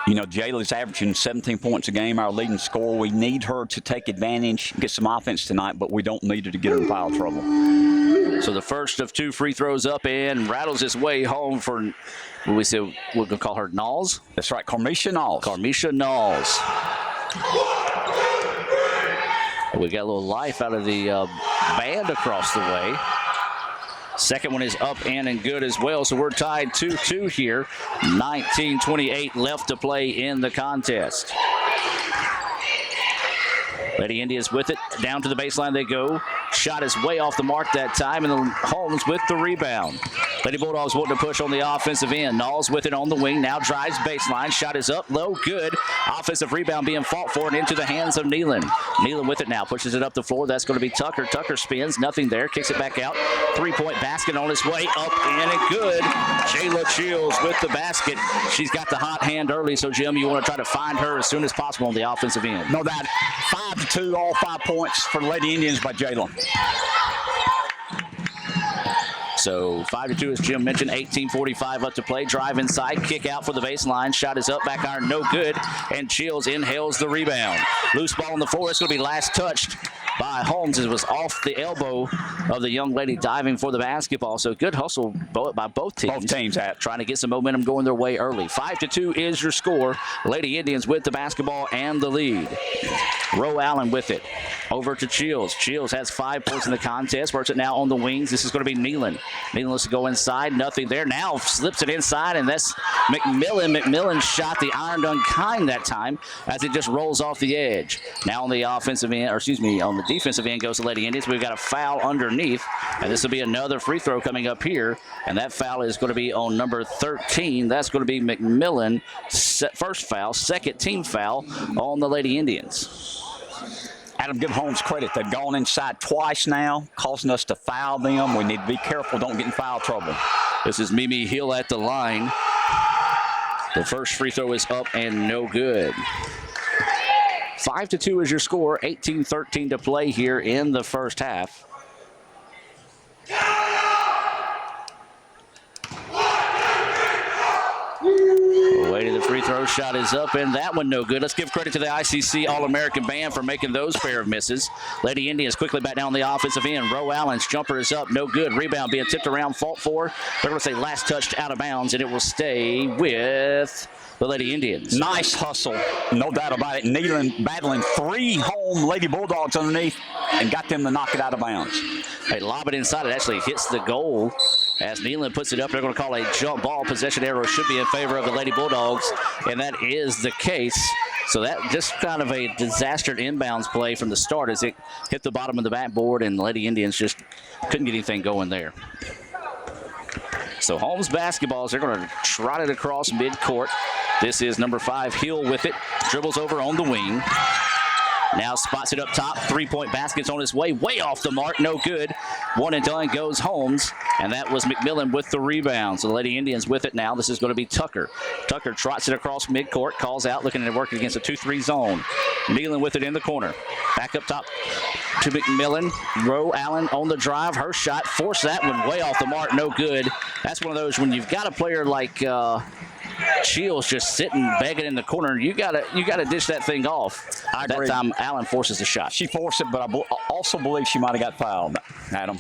You know, Jayla's averaging 17 points a game, our leading scorer. We need her to take advantage, get some offense tonight, but we don't need her to get her in foul trouble. So the first of 2 free throws up and rattles his way home for, we're going to call her Knowles. That's right, Carmisha Knowles. Carmisha Knowles. We got a little life out of the band across the way. Second one is up and good as well. So we're tied 2-2 here. 19:28 left to play in the contest. Lady Indians with it. Down to the baseline they go. Shot is way off the mark that time, and Holmes with the rebound. Lady Bulldogs wanting to push on the offensive end. Knowles with it on the wing. Now drives baseline. Shot is up low. Good. Offensive rebound being fought for and into the hands of Nealon. Nealon with it now. Pushes it up the floor. That's going to be Tucker. Tucker spins. Nothing there. Kicks it back out. 3-point basket on its way up and it good. Jayla Chills with the basket. She's got the hot hand early, so Jim, you want to try to find her as soon as possible on the offensive end. No doubt. 5-2, all 5 points for the Lady Indians by Jayla. So 5-2, as Jim mentioned, 18:45 up to play. Drive inside, kick out for the baseline. Shot is up, back iron, no good. And Chills inhales the rebound. Loose ball on the floor. It's going to be last touched by Holmes. It was off the elbow of the young lady diving for the basketball. So good hustle by both teams. Both teams trying to get some momentum going their way early. 5-2 is your score. Lady Indians with the basketball and the lead. Roe Allen with it. Over to Chills. Chills has 5 points in the contest. Works it now on the wings. This is going to be Nealon. Nealon lets it go inside. Nothing there. Now slips it inside, and that's McMillan. McMillan shot the iron unkind that time as it just rolls off the edge. Now on the offensive end, or excuse me, on the defensive end goes the Lady Indians. We've got a foul underneath, and this will be another free throw coming up here, and that foul is going to be on number 13. That's going to be McMillan. First foul, second team foul on the Lady Indians. Adam, give Holmes credit. They've gone inside twice now, causing us to foul them. We need to be careful, don't get in foul trouble. This is Mimi Hill at the line. The first free throw is up and no good. 5-2 is your score. 18:13 to play here in the first half. Away to the free throw. Shot is up, and that one no good. Let's give credit to the ICC All-American band for making those pair of misses. Lady Indians quickly back down the offensive end. Roe Allen's jumper is up. No good. Rebound being tipped around. Fought for. They're going to say last touched out of bounds, and it will stay with the Lady Indians. Nice hustle. No doubt about it. Nealon battling 3 home Lady Bulldogs underneath and got them to knock it out of bounds. They lob it inside. It actually hits the goal. As Nealon puts it up, they're going to call a jump ball. Possession arrow should be in favor of the Lady Bulldogs, and that is the case. So that just kind of a disaster inbounds play from the start as it hit the bottom of the backboard, and the Lady Indians just couldn't get anything going there. So Holmes basketballs, they're going to trot it across midcourt. This is number 5, Hill with it. Dribbles over on the wing. Now spots it up top. 3-point basket's on his way. Way off the mark. No good. One and done goes Holmes. And that was McMillan with the rebound. So the Lady Indians with it now. This is going to be Tucker. Tucker trots it across midcourt. Calls out, looking at working against a 2-3 zone. Nealon with it in the corner. Back up top to McMillan. Roe Allen on the drive. Her shot. Force that one way off the mark. No good. That's one of those when you've got a player like Shields just sitting, begging in the corner. You gotta dish that thing off. I agree. That time, Allen forces the shot. She forced it, but I also believe she might have got fouled, Adam.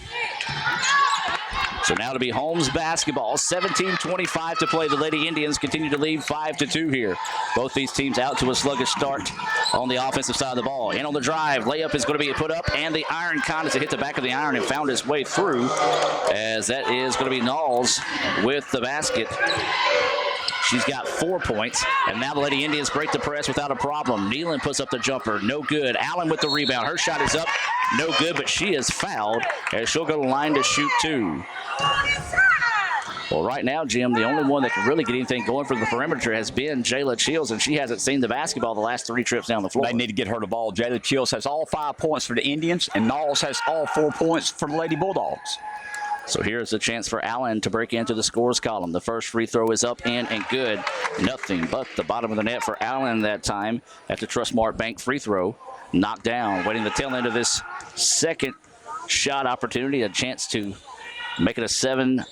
So now to be Holmes basketball. 17:25 to play. The Lady Indians continue to lead 5-2 here. Both these teams out to a sluggish start on the offensive side of the ball. In on the drive. Layup is going to be put up, and the iron contest hit the back of the iron and found its way through, as that is going to be Knowles with the basket. She's got 4 points, and now the Lady Indians break the press without a problem. Nealon puts up the jumper. No good. Allen with the rebound. Her shot is up. No good, but she is fouled, as she'll go to the line to shoot 2. Well, right now, Jim, the only one that can really get anything going from the perimeter has been Jayla Chills, and she hasn't seen the basketball the last 3 trips down the floor. They need to get her the ball. Jayla Chills has all 5 points for the Indians, and Knowles has all 4 points for the Lady Bulldogs. So here's a chance for Allen to break into the scores column. The first free throw is up and good. Nothing but the bottom of the net for Allen that time at the Trustmark Bank free throw. Knocked down. Waiting the tail end of this second shot opportunity. A chance to make it a 7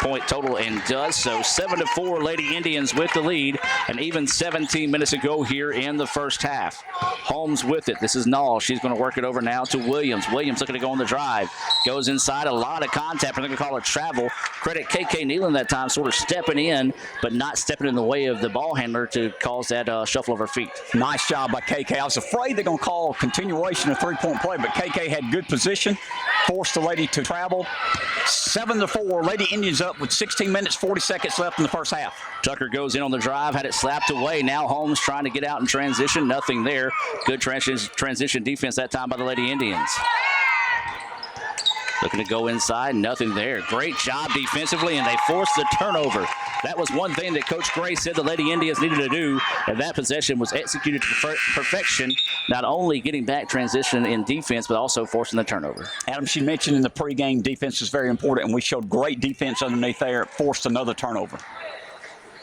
point total and does so. 7-4, Lady Indians with the lead, and even 17 minutes to go here in the first half. Holmes with it. This is Nall. She's going to work it over now to Williams. Williams looking to go on the drive. Goes inside, a lot of contact. They're going to call it travel. Credit KK Nealon that time, sort of stepping in, but not stepping in the way of the ball handler to cause that shuffle of her feet. Nice job by KK. I was afraid they're going to call continuation of three-point play, but KK had good position, forced the lady to travel. 7-4, Lady Indians up with 16 minutes, 40 seconds left in the first half. Tucker goes in on the drive, had it slapped away. Now Holmes trying to get out in transition. Nothing there. Good transition defense that time by the Lady Indians. Looking to go inside, nothing there. Great job defensively, and they forced the turnover. That was one thing that Coach Gray said the Lady Indians needed to do, and that possession was executed to perfection, not only getting back transition in defense, but also forcing the turnover. Adam, she mentioned in the pregame defense is very important, and we showed great defense underneath there. Forced another turnover.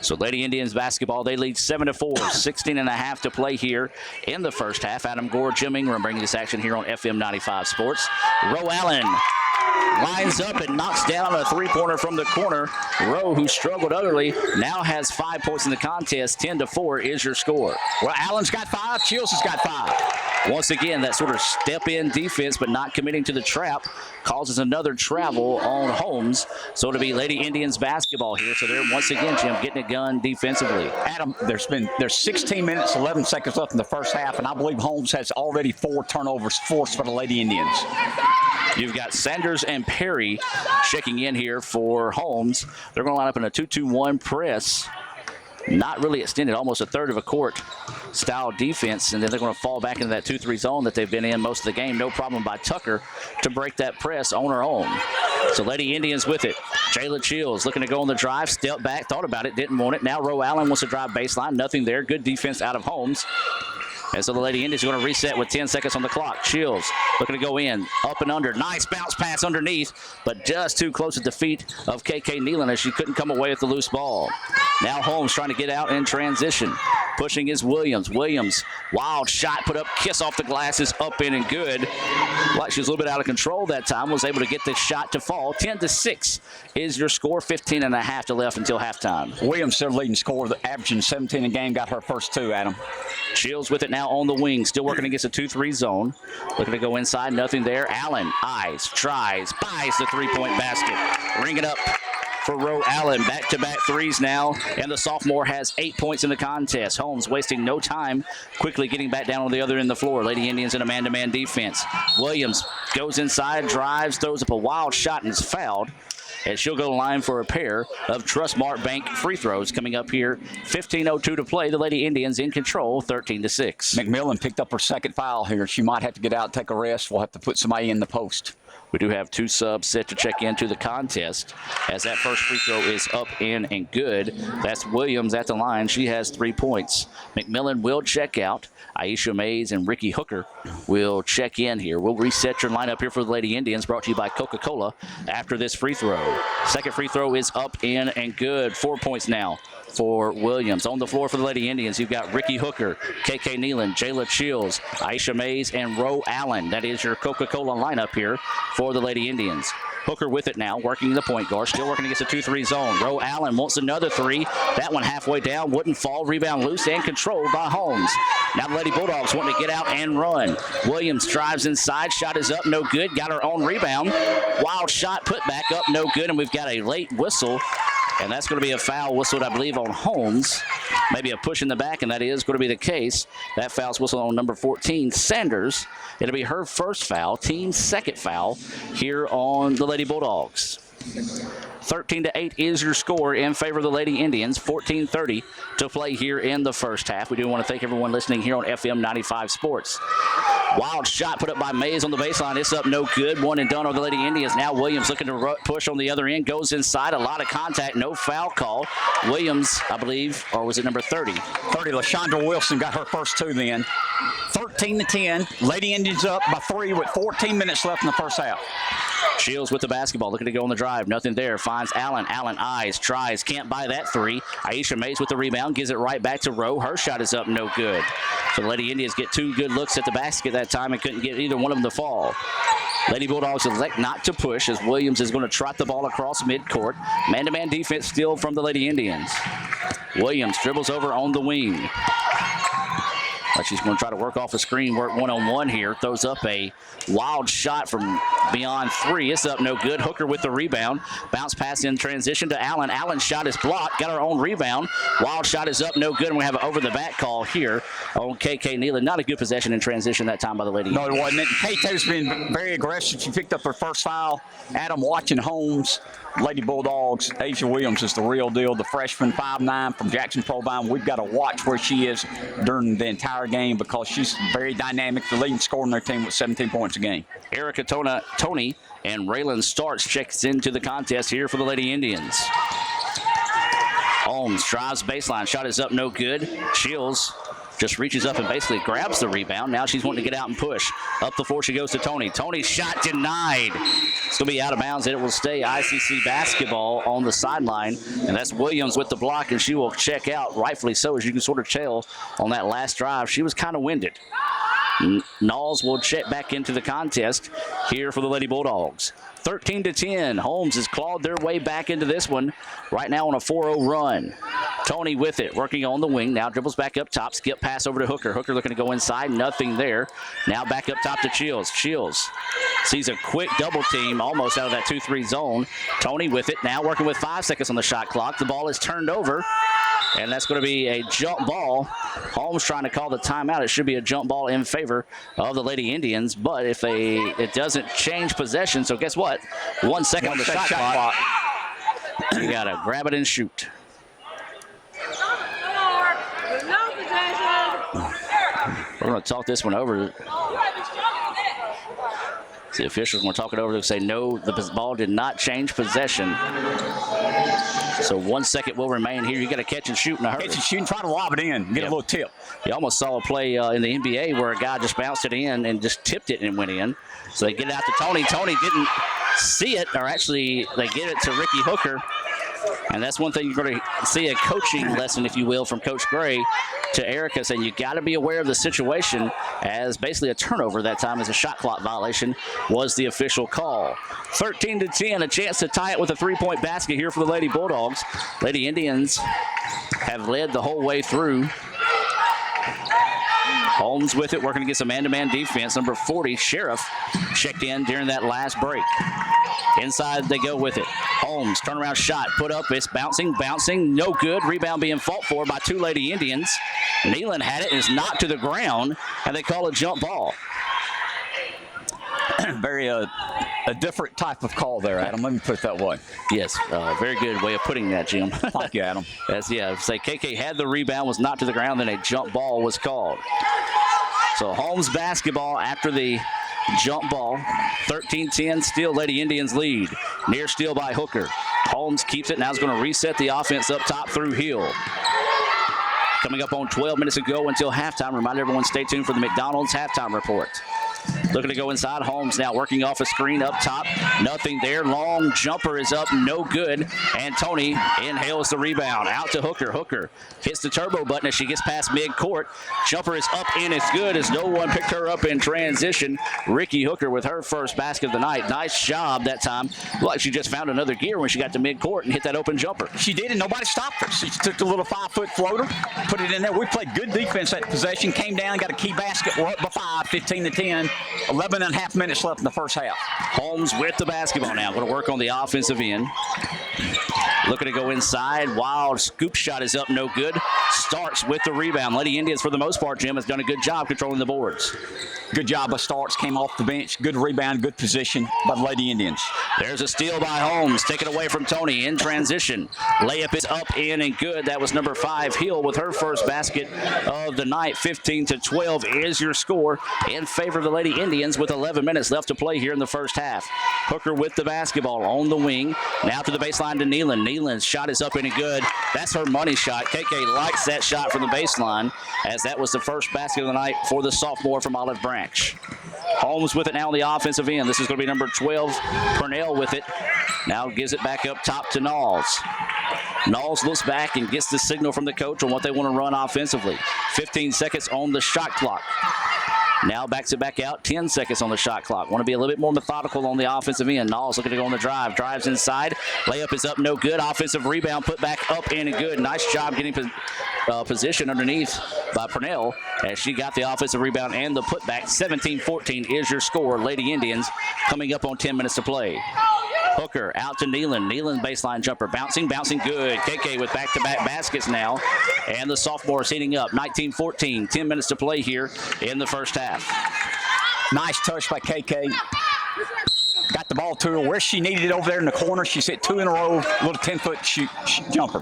So Lady Indians basketball, they lead 7-4, 16.5 to play here in the first half. Adam Gore, Jim Ingram bringing this action here on FM 95 Sports. Roe Allen lines up and knocks down a three-pointer from the corner. Roe, who struggled utterly, now has 5 points in the contest. 10-4 is your score. Well, Allen's got 5. Chills has got 5. Once again, that sort of step-in defense, but not committing to the trap, causes another travel on Holmes. So it'll be Lady Indians basketball here. So they're once again, Jim, getting a gun defensively. Adam, there's 16 minutes, 11 seconds left in the first half, and I believe Holmes has already 4 turnovers forced for the Lady Indians. You've got Sanders and Perry checking in here for Holmes. They're going to line up in a 2-2-1 press. Not really extended, almost a third of a court style defense, and then they're going to fall back into that 2-3 zone that they've been in most of the game. No problem by Tucker to break that press on her own. So Lady Indians with it. Jayla Chills looking to go on the drive, step back, thought about it, didn't want it. Now Roe Allen wants to drive baseline, nothing there. Good defense out of Holmes. And so the Lady Indians are going to reset with 10 seconds on the clock. Chills looking to go in, up and under. Nice bounce pass underneath, but just too close at the feet of KK Nealon as she couldn't come away with the loose ball. Now Holmes trying to get out in transition. Pushing is Williams. Williams, wild shot, put up, kiss off the glasses, up in and good. Like she was a little bit out of control that time, was able to get this shot to fall. 10-6 is your score, 15.5 to left until halftime. Williams, their leading scorer, averaging 17 a game, got her first 2, Adam. Shields with it now on the wing, still working against a 2-3 zone. Looking to go inside, nothing there. Allen, eyes, tries, buys the three-point basket. Ring it up for Roe Allen. Back-to-back threes now, and the sophomore has 8 points in the contest. Holmes wasting no time, quickly getting back down on the other end of the floor. Lady Indians in a man-to-man defense. Williams goes inside, drives, throws up a wild shot, and is fouled. And she'll go to line for a pair of Trustmark Bank free throws coming up here. 15:02 to play. The Lady Indians in control, 13-6. McMillan picked up her second foul here. She might have to get out and take a rest. We'll have to put somebody in the post. We do have 2 subs set to check into the contest as that first free throw is up, in, and good. That's Williams at the line. She has 3 points. McMillan will check out. Aisha Mays and Ricky Hooker will check in here. We'll reset your lineup here for the Lady Indians, brought to you by Coca-Cola after this free throw. Second free throw is up, in, and good. 4 points now for Williams. On the floor for the Lady Indians, you've got Ricky Hooker, KK Nealon, Jayla Chills, Aisha Mays, and Roe Allen. That is your Coca-Cola lineup here for the Lady Indians. Hooker with it now, working the point guard, still working against a 2-3 zone. Roe Allen wants another 3. That one halfway down, wouldn't fall. Rebound loose and controlled by Holmes. Now the Lady Bulldogs wanting to get out and run. Williams drives inside, shot is up, no good. Got her own rebound. Wild shot, put back up, no good, and we've got a late whistle. And that's going to be a foul whistled, I believe, on Holmes. Maybe a push in the back, and that is going to be the case. That foul's whistled on number 14, Sanders. It'll be her first foul, team's second foul here on the Lady Bulldogs. 13-8 is your score in favor of the Lady Indians. 14:30 to play here in the first half. We do want to thank everyone listening here on FM 95 Sports. Wild shot put up by Mays on the baseline. It's up, no good. One and done on the Lady Indians. Now Williams looking to push on the other end. Goes inside. A lot of contact. No foul call. Williams, I believe, or was it number 30? 30. LaShondra Wilson got her first 2 then. 13-10. Lady Indians up by 3 with 14 minutes left in the first half. Shields with the basketball, looking to go on the drive. Nothing there. Finds Allen. Allen eyes, tries, can't buy that 3. Aisha Mays with the rebound, gives it right back to Roe. Her shot is up, no good. So the Lady Indians get 2 good looks at the basket that time and couldn't get either one of them to fall. Lady Bulldogs elect not to push as Williams is going to trot the ball across midcourt. Man-to-man defense still from the Lady Indians. Williams dribbles over on the wing. But she's going to try to work off a screen, work one-on-one here. Throws up a wild shot from beyond 3. It's up, no good. Hooker with the rebound. Bounce pass in transition to Allen. Allen's shot is blocked. Got her own rebound. Wild shot is up, no good. And we have an over-the-back call here on KK Nealon. Not a good possession in transition that time by the Lady. No, it wasn't. KK's been very aggressive. She picked up her first foul. Adam watching Holmes. Lady Bulldogs, Asia Williams is the real deal. The freshman, 5'9" from Jackson Provine. We've got to watch where she is during the entire game because she's very dynamic. The leading scorer in their team with 17 points a game. Erica Tony and Raylan Starks checks into the contest here for the Lady Indians. Holmes drives baseline. Shot is up, no good. Shields just reaches up and basically grabs the rebound. Now she's wanting to get out and push. Up the floor she goes to Tony. Tony's shot denied. It's going to be out of bounds, and it will stay ICC basketball on the sideline. And that's Williams with the block, and she will check out, rightfully so, as you can sort of tell on that last drive. She was kind of winded. Knowles will check back into the contest here for the Lady Bulldogs. 13-10. Holmes has clawed their way back into this one right now on a 4-0 run. Tony with it, working on the wing. Now dribbles back up top. Skip pass over to Hooker. Hooker looking to go inside. Nothing there. Now back up top to Shields. Shields sees a quick double team almost out of that 2-3 zone. Tony with it. Now working with 5 seconds on the shot clock. The ball is turned over. And that's going to be a jump ball. Holmes trying to call the timeout. It should be a jump ball in favor of the Lady Indians. But if it doesn't change possession, so guess what? 1 second on the shot clock. You got to grab it and shoot. We're going to talk this one over. The officials are going to talk it over. They'll say, no, the ball did not change possession. So 1 second will remain here. You got to catch and shoot in a hurry. Catch and shoot and try to lob it in. Get a little tip. You almost saw a play in the NBA where a guy just bounced it in and just tipped it and went in. So they get it out to Tony. Tony didn't see it, or actually they get it to Ricky Hooker. And that's one thing you're going to see, a coaching lesson, if you will, from Coach Gray to Erica, saying you got to be aware of the situation, as basically a turnover that time as a shot clock violation was the official call. 13-10, a chance to tie it with a 3-point basket here for the Lady Bulldogs. Lady Indians have led the whole way through. Holmes with it, working against a man-to-man defense. Number 40, Sheriff, checked in during that last break. Inside they go with it. Holmes, turnaround shot, put up. It's bouncing, no good. Rebound being fought for by 2 Lady Indians. Nealon had it, and is knocked to the ground, and they call a jump ball. Very a different type of call there, Adam. Let me put it that way. Yes, very good way of putting that, Jim. Thank you, Adam. Say KK had the rebound, was knocked to the ground, then a jump ball was called. So Holmes basketball after the jump ball. 13-10, still Lady Indians lead. Near steal by Hooker. Holmes keeps it, now is going to reset the offense up top through Hill. Coming up on 12 minutes to go until halftime. Remind everyone, stay tuned for the McDonald's halftime report. Looking to go inside. Holmes now working off a screen up top. Nothing there. Long jumper is up. No good. And Tony inhales the rebound. Out to Hooker. Hooker hits the turbo button as she gets past midcourt. Jumper is up and it's good as no one picked her up in transition. Ricky Hooker with her first basket of the night. Nice job that time. Looked like she just found another gear when she got to midcourt and hit that open jumper. She did, and nobody stopped her. She took the little 5-foot floater, put it in there. We played good defense that possession. Came down, got a key basket. We're up by 5, 15-10. 11 and a half minutes left in the first half. Holmes with the basketball now. Going to work on the offensive end. Looking to go inside. Wild scoop shot is up, no good. Starks with the rebound. Lady Indians, for the most part, Jim, has done a good job controlling the boards. Good job by Starks. Came off the bench. Good rebound, good position by the Lady Indians. There's a steal by Holmes. Taken away from Tony in transition. Layup is up, in, and good. That was number 5, Hill, with her first basket of the night. 15-12 is your score in favor of the Lady Indians with 11 minutes left to play here in the first half. Hooker with the basketball on the wing. Now to the baseline to Nealon. Nealon's shot is up and good. That's her money shot. KK likes that shot from the baseline, as that was the first basket of the night for the sophomore from Olive Branch. Holmes with it now on the offensive end. This is going to be number 12, Purnell with it. Now gives it back up top to Knowles. Knowles looks back and gets the signal from the coach on what they want to run offensively. 15 seconds on the shot clock. Now back to back out. 10 seconds on the shot clock. Want to be a little bit more methodical on the offensive end. Knowles looking to go on the drive. Drives inside. Layup is up, no good. Offensive rebound put back up and good. Nice job getting position underneath by Purnell as she got the offensive rebound and the putback. 17-14 is your score. Lady Indians coming up on 10 minutes to play. Hooker out to Nealon. Nealon baseline jumper. Bouncing good. KK with back-to-back baskets now. And the sophomore is heating up. 19-14. 10 minutes to play here in the first half. Nice touch by KK. Got the ball to her where she needed it over there in the corner. She's hit 2 in a row. Little 10-foot jumper.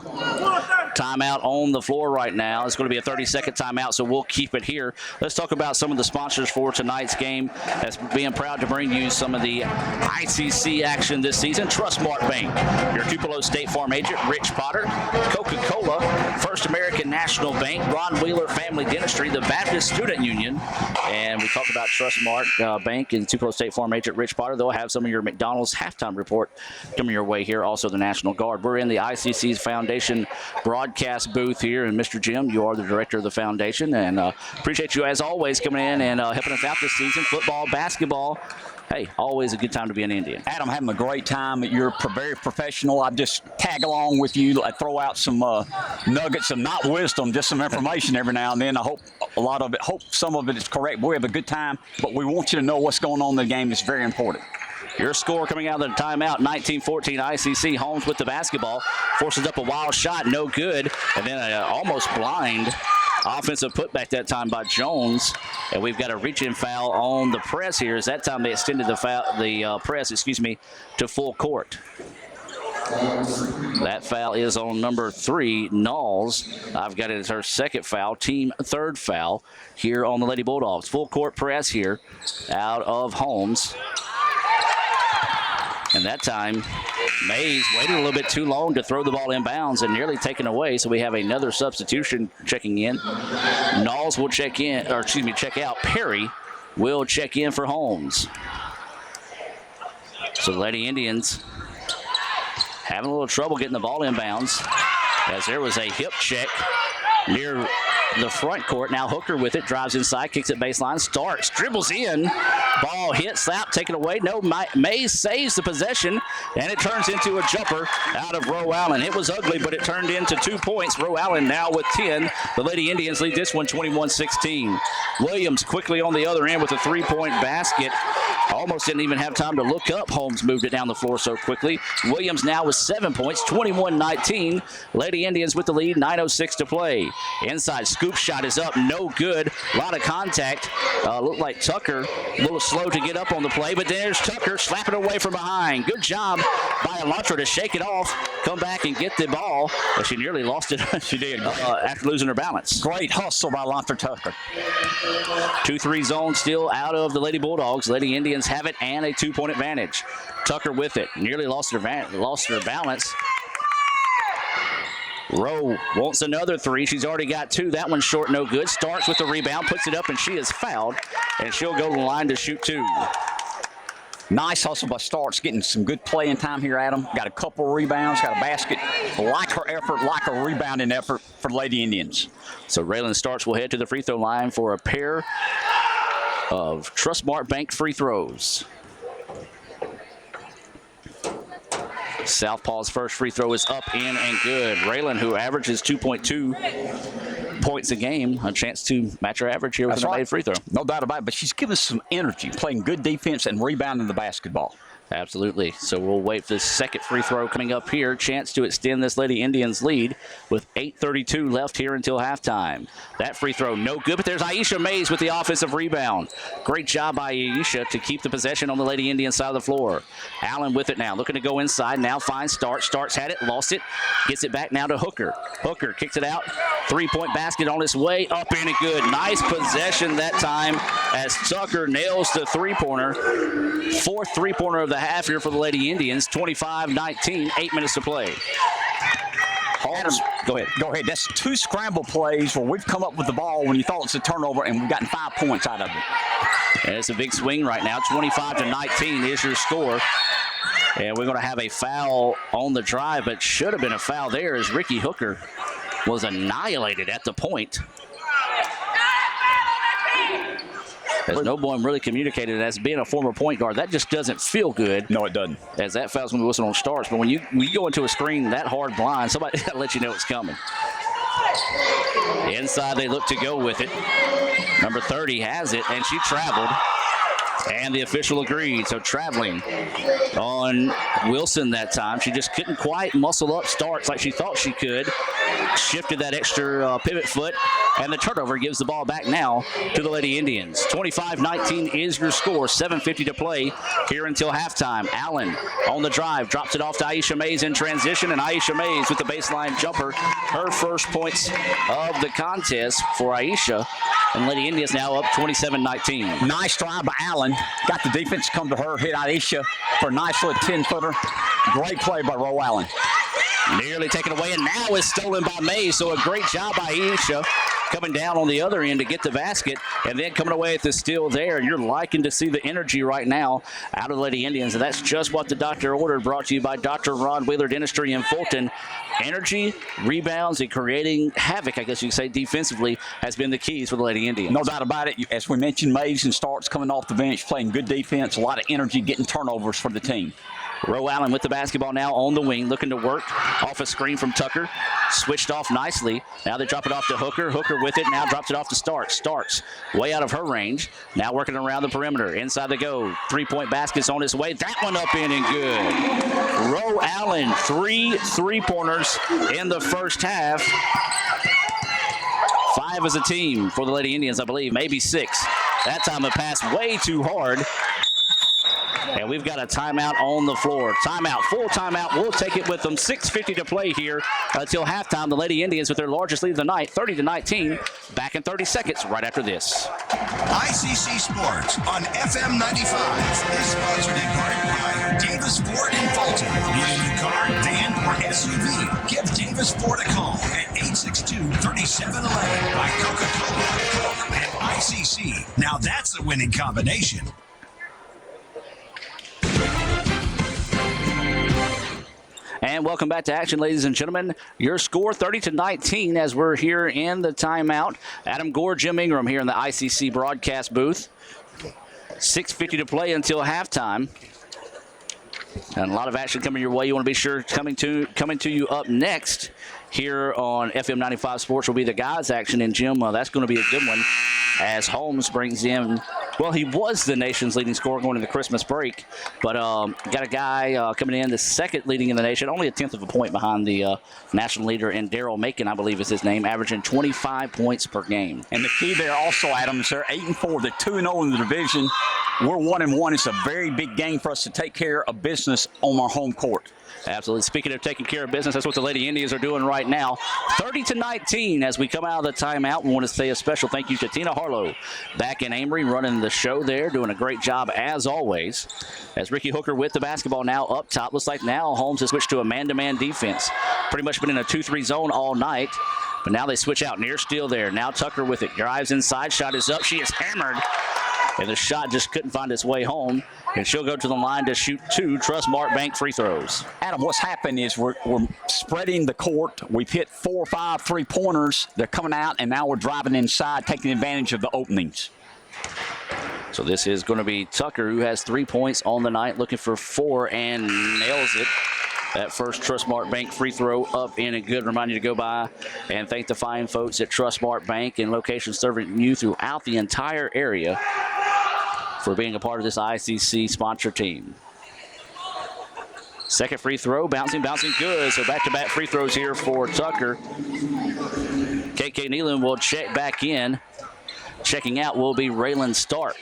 Timeout on the floor right now. It's going to be a 30-second timeout, so we'll keep it here. Let's talk about some of the sponsors for tonight's game. That's being proud to bring you some of the ICC action this season. Trustmark Bank, your Tupelo State Farm agent, Rich Potter, Coca-Cola, First American National Bank, Ron Wheeler Family Dentistry, the Baptist Student Union, and we talked about Trustmark Bank and Tupelo State Farm agent Rich Potter. They'll have some of your McDonald's halftime report coming your way here. Also the National Guard. We're in the ICC's Foundation broadcast booth here, and Mr. Jim, you are the director of the foundation, and appreciate you as always coming in and helping us out this season. Football, basketball. Hey, always a good time to be an Indian. Adam, having a great time. You're very professional. I just tag along with you. I throw out some nuggets of not wisdom, just some information every now and then. I hope some of it is correct. We have a good time, but we want you to know what's going on in the game. It's very important. Your score coming out of the timeout, 19-14 ICC. Holmes with the basketball. Forces up a wild shot, no good. And then an almost blind offensive putback that time by Jones. And we've got a reach-in foul on the press here. As that time they extended the press to full court. That foul is on number 3, Knowles. I've got it as her second foul, team third foul here on the Lady Bulldogs. Full court press here out of Holmes. And that time, Mays waited a little bit too long to throw the ball inbounds and nearly taken away. So we have another substitution checking in. Knowles will check out. Perry will check in for Holmes. So the Lady Indians having a little trouble getting the ball inbounds as there was a hip check near the front court. Now Hooker with it, drives inside, kicks it baseline, starts, dribbles in, ball hit, slap, taken away. No, Mays saves the possession, and it turns into a jumper out of Roe Allen. It was ugly, but it turned into 2 points. Roe Allen now with 10. The Lady Indians lead this one 21-16. Williams quickly on the other end with a 3-point basket. Almost didn't even have time to look up. Holmes moved it down the floor so quickly. Williams now with 7 points, 21-19. Lady Indians with the lead, 9:06 to play. Inside scoop shot is up, no good. A lot of contact. Looked like Tucker a little slow to get up on the play, but there's Tucker slapping away from behind. Good job by Elantra to shake it off, come back and get the ball, but she nearly lost it. She did after losing her balance. Great hustle by Elantra Tucker. 2-3 zone still out of the Lady Bulldogs. Lady Indians have it and a 2-point advantage. Tucker with it, nearly lost her balance. Rowe wants another 3. She's already got 2. That one's short, no good. Starks with the rebound, puts it up, and she is fouled. And she'll go to the line to shoot 2. Nice hustle by Starks, getting some good playing time here, Adam. Got a couple rebounds, got a basket. Like her effort, like a rebounding effort for Lady Indians. So Raylan Starks will head to the free throw line for a pair of Trustmark Bank free throws. Southpaw's first free throw is up, in, and good. Raylan, who averages 2.2 points a game, a chance to match her average here with a made free throw. No doubt about it, but she's giving us some energy, playing good defense and rebounding the basketball. Absolutely. So we'll wait for the second free throw coming up here. Chance to extend this Lady Indians lead with 8:32 left here until halftime. That free throw no good, but there's Aisha Mays with the offensive rebound. Great job by Aisha to keep the possession on the Lady Indians side of the floor. Allen with it now, looking to go inside. Now finds Starks. Starks had it, lost it. Gets it back now to Hooker. Hooker kicks it out. 3-point basket on its way. Up and it good. Nice possession that time as Tucker nails the three-pointer. Fourth three-pointer of the half here for the Lady Indians. 25-19, 8 minutes to play. Adam, go ahead. That's 2 scramble plays where we've come up with the ball when you thought it's a turnover, and we've gotten 5 points out of it. And it's a big swing right now. 25-19 is your score. And we're going to have a foul on the drive, but should have been a foul there as Ricky Hooker was annihilated at the point. As no one really communicated, as being a former point guard, that just doesn't feel good. No, it doesn't. As that foul's going to be whistled on starts. But when you go into a screen that hard blind, somebody got to let you know it's coming. Inside, they look to go with it. Number 30 has it, and she traveled. And the official agreed. So traveling on Wilson that time. She just couldn't quite muscle up starts like she thought she could. Shifted that extra pivot foot. And the turnover gives the ball back now to the Lady Indians. 25-19 is your score. 7:50 to play here until halftime. Allen on the drive. Drops it off to Aisha Mays in transition. And Aisha Mays with the baseline jumper. Her first points of the contest for Aisha. And Lady Indians now up 27-19. Nice drive by Allen. Got the defense come to her, hit Aisha for a nice little 10-footer. Great play by Roe Allen. Nearly taken away, and now is stolen by Mays. So a great job by Aisha coming down on the other end to get the basket, and then coming away with the steal there. And you're liking to see the energy right now out of the Lady Indians, and that's just what the doctor ordered. Brought to you by Dr. Ron Wheeler Dentistry in Fulton. Energy, rebounds, and creating havoc, I guess you could say, defensively has been the keys for the Lady Indians. No doubt about it. As we mentioned, Mays and Starks coming off the bench, playing good defense, a lot of energy, getting turnovers for the team. Roe Allen with the basketball now on the wing, looking to work off a screen from Tucker. Switched off nicely. Now they drop it off to Hooker. Hooker with it, now drops it off to Starks. Starks way out of her range. Now working around the perimeter. Inside the go. Three-point basket's on its way. That one up in and good. Roe Allen, 3 3-pointers in the first half. 5 as a team for the Lady Indians, I believe. Maybe 6. That time a pass way too hard. And we've got a timeout on the floor. Timeout, full timeout. We'll take it with them. 6:50 to play here until halftime. The Lady Indians with their largest lead of the night, 30-19. Back in 30 seconds right after this. ICC Sports on FM 95 is sponsored in part by Davis Ford in Fulton. Need a new car, van, or SUV? Give Davis Ford a call at 862-3711. By Coca-Cola, Coke, and ICC. Now that's a winning combination. And welcome back to action, ladies and gentlemen. Your score 30-19 as we're here in the timeout. Adam Gore, Jim Ingram here in the ICC broadcast booth. 6:50 to play until halftime. And a lot of action coming your way. You want to be sure coming to you up next here on FM 95 Sports will be the guys action. And Jim, that's going to be a good one as Holmes brings in, well, he was the nation's leading scorer going into the Christmas break, but got a guy coming in the second leading in the nation, only a 10th of a point behind the national leader, and Daryl Macon, I believe is his name, averaging 25 points per game. And the key there also, Adam, is they're 8-4. They're 2-0 in the division. We're 1-1. It's a very big game for us to take care of business on our home court. Absolutely. Speaking of taking care of business, that's what the Lady Indians are doing right now. 30-19 as we come out of the timeout. We want to say a special thank you to Tina Harlow back in Amory running the show there, doing a great job as always. As Ricky Hooker with the basketball now up top. Looks like now Holmes has switched to a man-to-man defense. Pretty much been in a 2-3 zone all night. But now they switch out. Near steal there. Now Tucker with it. Drives inside. Shot is up. She is hammered. And the shot just couldn't find its way home. And she'll go to the line to shoot 2 Trustmark Bank free throws. Adam, what's happened is we're spreading the court. We've hit 4 or 5 3-pointers. They're coming out, and now we're driving inside, taking advantage of the openings. So this is going to be Tucker, who has 3 points on the night, looking for 4 and nails it. That first Trustmark Bank free throw up in and good. Remind you to go by and thank the fine folks at Trustmark Bank and locations serving you throughout the entire area for being a part of this ICC sponsor team. Second free throw, bouncing good. So back-to-back free throws here for Tucker. KK Nealon will check back in. Checking out will be Raylan Stark.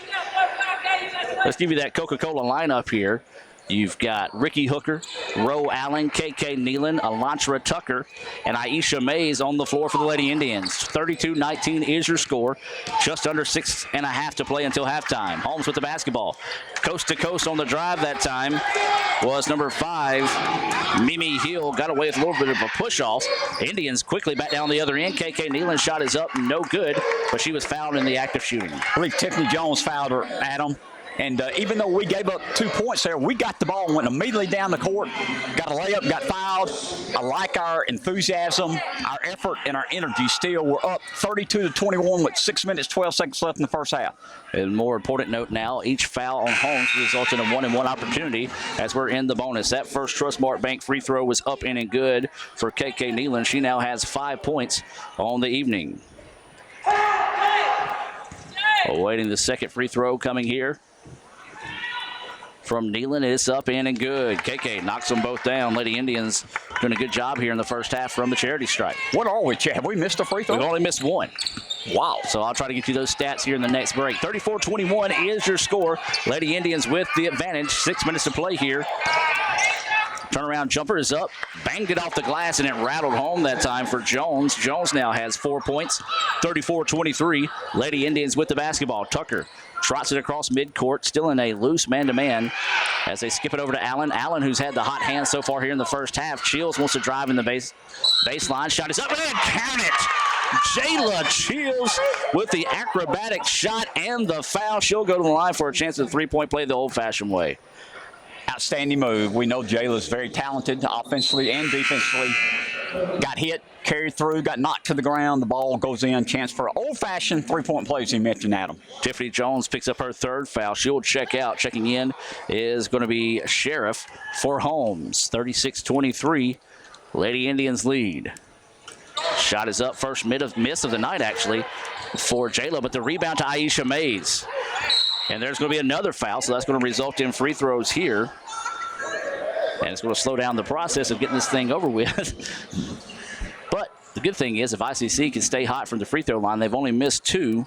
Let's give you that Coca-Cola lineup here. You've got Ricky Hooker, Roe Allen, KK Nealon, Elantra Tucker, and Aisha Mays on the floor for the Lady Indians. 32-19 is your score. Just under 6.5 to play until halftime. Holmes with the basketball. Coast to coast on the drive that time was number 5, Mimi Hill. Got away with a little bit of a push-off. Indians quickly back down the other end. KK Nealon's shot is up, no good, but she was fouled in the act of shooting. I believe Tiffany Jones fouled her, Adam. And even though we gave up 2 points there, we got the ball and went immediately down the court, got a layup, got fouled. I like our enthusiasm, our effort, and our energy still. We're up 32-21 with 6 minutes, 12 seconds left in the first half. And more important note now, each foul on Holmes results in a 1-and-1 opportunity as we're in the bonus. That first Trustmark Bank free throw was up in and good for KK Nealon. She now has 5 points on the evening. Awaiting the second free throw coming here from Nealon. It's up in and good. KK knocks them both down. Lady Indians doing a good job here in the first half from the charity stripe. What are we, Chad? Have we missed a free throw? We've only missed one. Wow. So I'll try to get you those stats here in the next break. 34-21 is your score. Lady Indians with the advantage. 6 minutes to play here. Turnaround jumper is up. Banged it off the glass, and it rattled home that time for Jones. Jones now has 4 points. 34-23. Lady Indians with the basketball. Tucker trots it across midcourt, still in a loose man-to-man as they skip it over to Allen. Allen, who's had the hot hand so far here in the first half. Chills wants to drive in the baseline. Shot is up, and count it! Jayla Chills with the acrobatic shot and the foul. She'll go to the line for a chance at a three-point play the old-fashioned way. Outstanding move. We know Jayla's very talented offensively and defensively. Got hit, carried through, got knocked to the ground. The ball goes in. Chance for old-fashioned three-point plays, you mentioned, Adam. Tiffany Jones picks up her third foul. She'll check out. Checking in is going to be Sheriff for Holmes. 36-23. Lady Indians lead. Shot is up. First miss of the night, actually, for Jayla, but the rebound to Aisha Mays. And there's going to be another foul, so that's going to result in free throws here. And it's going to slow down the process of getting this thing over with. But the good thing is if ICC can stay hot from the free throw line, they've only missed 2.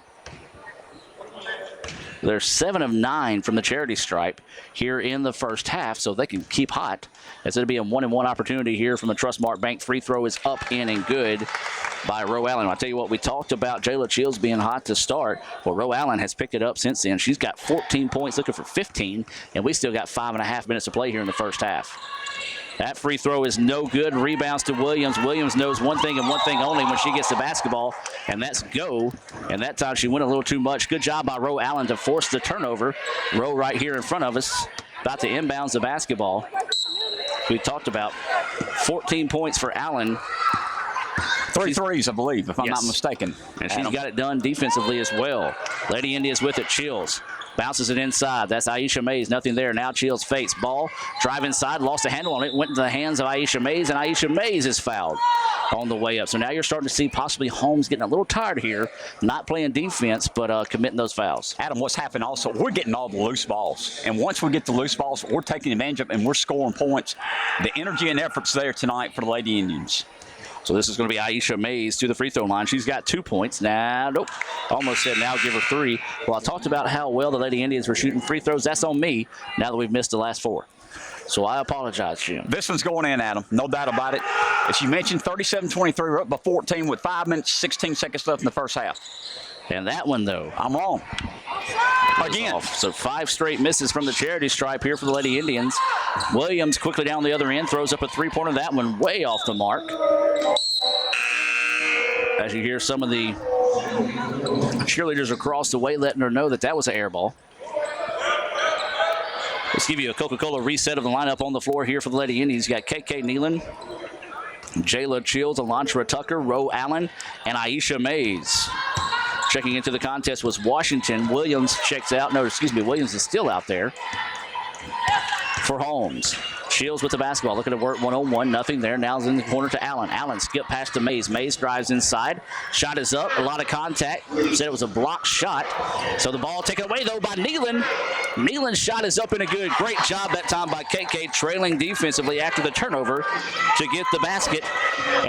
They're 7 of 9 from the charity stripe here in the first half, so they can keep hot. As it'll be a 1-and-1 opportunity here from the Trustmark Bank. Free throw is up, in, and good by Roe Allen. I'll tell you what, we talked about Jayla Chills being hot to start. Well, Roe Allen has picked it up since then. She's got 14 points, looking for 15, and we still got 5.5 minutes to play here in the first half. That free throw is no good. Rebounds to Williams. Williams knows one thing and one thing only when she gets the basketball, and that's go. And that time she went a little too much. Good job by Roe Allen to force the turnover. Roe right here in front of us, about to inbounds the basketball. We talked about 14 points for Allen. 3 threes, I believe, if I'm not mistaken. And she's got it done defensively as well. Lady Indians with it. Chills bounces it inside. That's Aisha Mays. Nothing there. Now Chills fakes. Ball. Drive inside. Lost a handle on it. Went into the hands of Aisha Mays, and Aisha Mays is fouled on the way up. So now you're starting to see possibly Holmes getting a little tired here. Not playing defense, but committing those fouls. Adam, what's happened also, we're getting all the loose balls. And once we get the loose balls, we're taking advantage of them, and we're scoring points. The energy and effort's there tonight for the Lady Indians. So this is going to be Aisha Mays to the free throw line. She's got 2 points. Nope. Almost said now give her 3. Well, I talked about how well the Lady Indians were shooting free throws. That's on me now that we've missed the last 4. So I apologize, Jim. This one's going in, Adam. No doubt about it. As you mentioned, 37-23. We're up by 14 with 5 minutes, 16 seconds left in the first half. And that one, though, I'm wrong. Again. So 5 straight misses from the charity stripe here for the Lady Indians. Williams quickly down the other end, throws up a three-pointer. That one way off the mark. As you hear some of the cheerleaders across the way letting her know that that was an air ball. Let's give you a Coca-Cola reset of the lineup on the floor here for the Lady Indians. You got KK Nealon, Jayla Chills, Alontra Tucker, Roe Allen, and Aisha Mays. Checking into the contest was Washington. Williams checks out. No, excuse me, Williams is still out there for Holmes. Shields with the basketball, looking to work one-on-one, nothing there. Now is in the corner to Allen. Allen skip past to Mays. Mays drives inside. Shot is up, a lot of contact. Said it was a blocked shot. So the ball taken away, though, by Nealon. Nealon's shot is up and a good. Great job that time by KK, trailing defensively after the turnover to get the basket.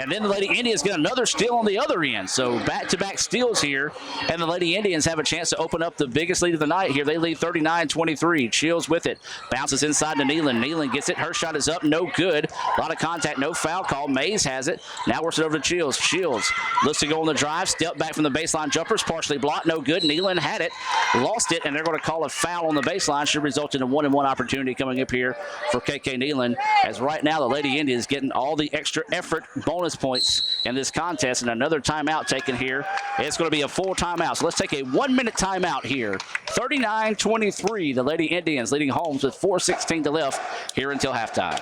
And then the Lady Indians get another steal on the other end. So back-to-back steals here, and the Lady Indians have a chance to open up the biggest lead of the night here. They lead 39-23. Shields with it. Bounces inside to Nealon. Nealon gets it. Her shot shot is up, no good. A lot of contact, no foul call. Mays has it. Now works it over to Shields. Shields looks to go on the drive. Step back from the baseline jumpers, partially blocked, no good. Nealon had it, lost it, and they're going to call a foul on the baseline. Should result in a 1-and-1 opportunity coming up here for KK Nealon. As right now the Lady Indians getting all the extra effort bonus points in this contest, and another timeout taken here. It's going to be a full timeout. So let's take a 1-minute timeout here. 39-23, the Lady Indians leading Holmes with 4:16 to left here until halftime.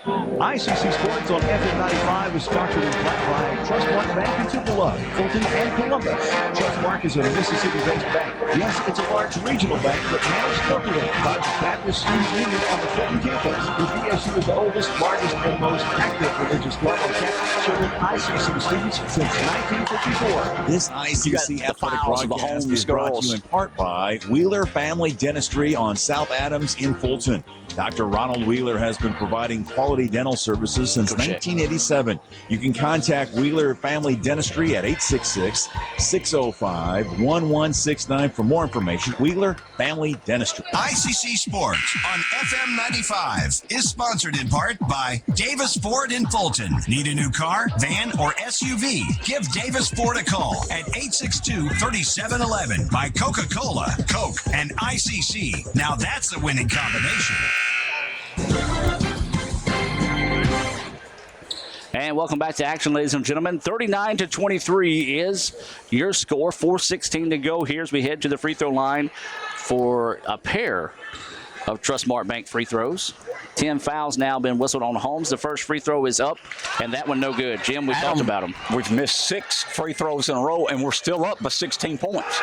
ICC Sports on FM 95 is sponsored in part by Trustmark Bank in Tupelo, Fulton, and Columbus. Trustmark is a Mississippi-based bank. Yes, it's a large regional bank, but managed locally by the Baptist Student Union on the Fulton campus. The BSU is the oldest, largest, and most active religious club on campus, serving ICC students since 1954. This ICC athletic broadcast is brought to you in part by Wheeler Family Dentistry on South Adams in Fulton. Dr. Ronald Wheeler has been providing quality dental services since 1987. You can contact Wheeler Family Dentistry at 866-605-1169 for more information. Wheeler Family Dentistry. ICC Sports on FM 95 is sponsored in part by Davis Ford in Fulton. Need a new car, van, or SUV? Give Davis Ford a call at 862-3711. By Coca-Cola, Coke, and ICC. Now that's a winning combination. And welcome back to action, ladies and gentlemen. 39-23 is your score. 4:16 to go here as we head to the free throw line for a pair of Trustmark Bank free throws. 10 fouls now been whistled on Holmes. The first free throw is up, and that one no good. Jim, we talked about him. We've missed 6 free throws in a row, and we're still up by 16 points.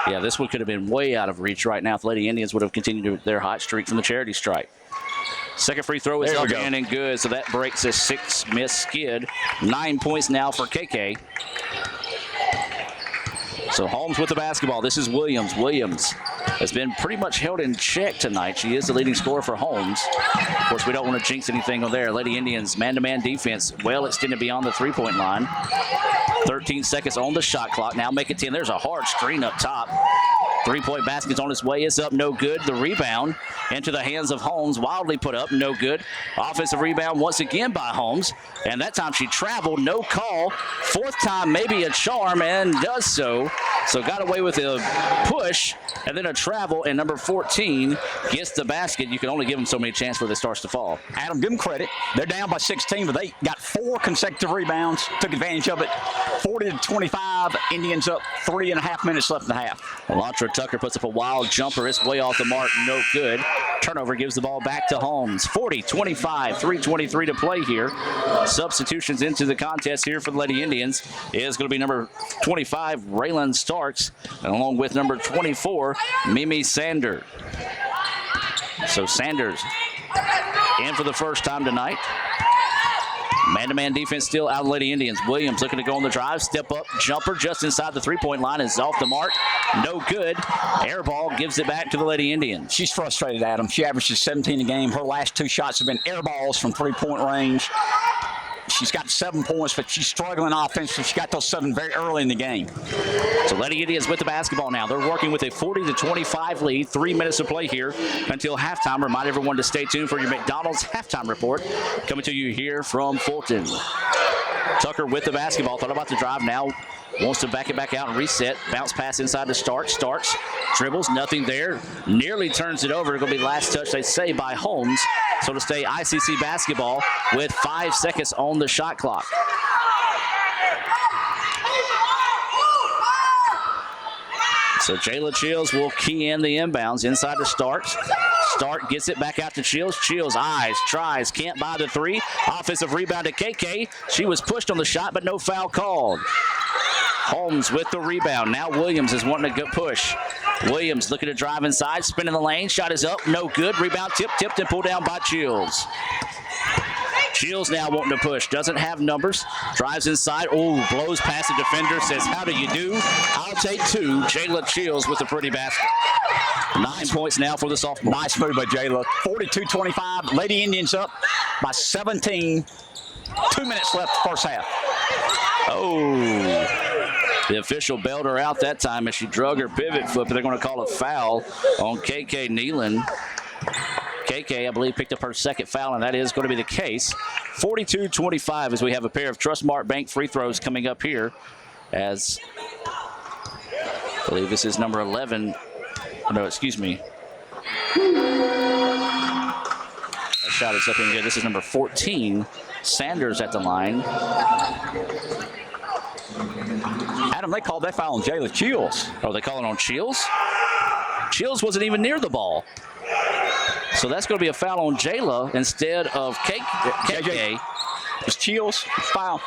Yeah, this one could have been way out of reach right now if Lady Indians would have continued their hot streak from the charity stripe. Second free throw is up and good, so that breaks a 6-miss skid. 9 points now for KK. So Holmes with the basketball. This is Williams. Williams has been pretty much held in check tonight. She is the leading scorer for Holmes. Of course, we don't want to jinx anything on there. Lady Indians man-to-man defense well extended beyond the three-point line. 13 seconds on the shot clock. Now make it 10. There's a hard screen up top. Three-point basket's on its way. It's up, no good. The rebound into the hands of Holmes. Wildly put up, no good. Offensive rebound once again by Holmes. And that time she traveled, no call. Fourth time, maybe a charm, and does so. So got away with a push and then a travel, and number 14 gets the basket. You can only give them so many chances before it starts to fall. Adam, give them credit. They're down by 16, but they got 4 consecutive rebounds, took advantage of it. 40-25, Indians up 3.5 minutes left in the half. Elantra Tucker puts up a wild jumper. It's way off the mark, no good. Turnover gives the ball back to Holmes. 40-25, 3:23 to play here. Substitutions into the contest here for the Lady Indians is going to be number 25, Raylan Starks, and along with number 24, Mimi Sander. So Sanders in for the first time tonight. Man-to-man defense still out of Lady Indians. Williams looking to go on the drive. Step up, jumper just inside the three-point line is off the mark. No good. Air ball gives it back to the Lady Indians. She's frustrated, Adam. She averages 17 a game. Her last 2 shots have been air balls from three-point range. She's got 7 points, but she's struggling offensively. She got those 7 very early in the game. So Lady Indians with the basketball now. They're working with a 40-25 lead. 3 minutes to play here until halftime. Remind everyone to stay tuned for your McDonald's halftime report coming to you here from Fulton. Tucker with the basketball. Thought about the drive now. Wants to back it back out and reset. Bounce pass inside to Starks. Starks dribbles. Nothing there. Nearly turns it over. It's going to be last touch, they say, by Holmes. So to stay ICC basketball with 5 seconds on the shot clock. So Jayla Chills will key in the inbounds inside to Starks. Stark gets it back out to Chills. Chills eyes, tries, can't buy the 3. Offensive rebound to KK. She was pushed on the shot, but no foul called. Holmes with the rebound. Now Williams is wanting to go push. Williams looking to drive inside, spinning the lane. Shot is up, no good. Rebound tipped and pulled down by Chills. Chills now wanting to push. Doesn't have numbers. Drives inside. Oh, blows past the defender. Says, how do you do? I'll take 2. Jayla Chills with a pretty basket. 9 points now for the sophomore. Nice move by Jayla. 42-25. Lady Indians up by 17. 2 minutes left first half. Oh. The official bailed her out that time as she drug her pivot foot, but they're going to call a foul on KK Nealon. KK, I believe, picked up her second foul, and that is going to be the case. 42-25 as we have a pair of Trustmark Bank free throws coming up here, as I believe this is number 11. No, excuse me. That shot is up and good. This is number 14. Sanders at the line. Adam, they called that foul on Jayla Chills. Oh, they calling on Chills? Chills wasn't even near the ball. So that's going to be a foul on Jayla instead of KK. It's Chills, foul.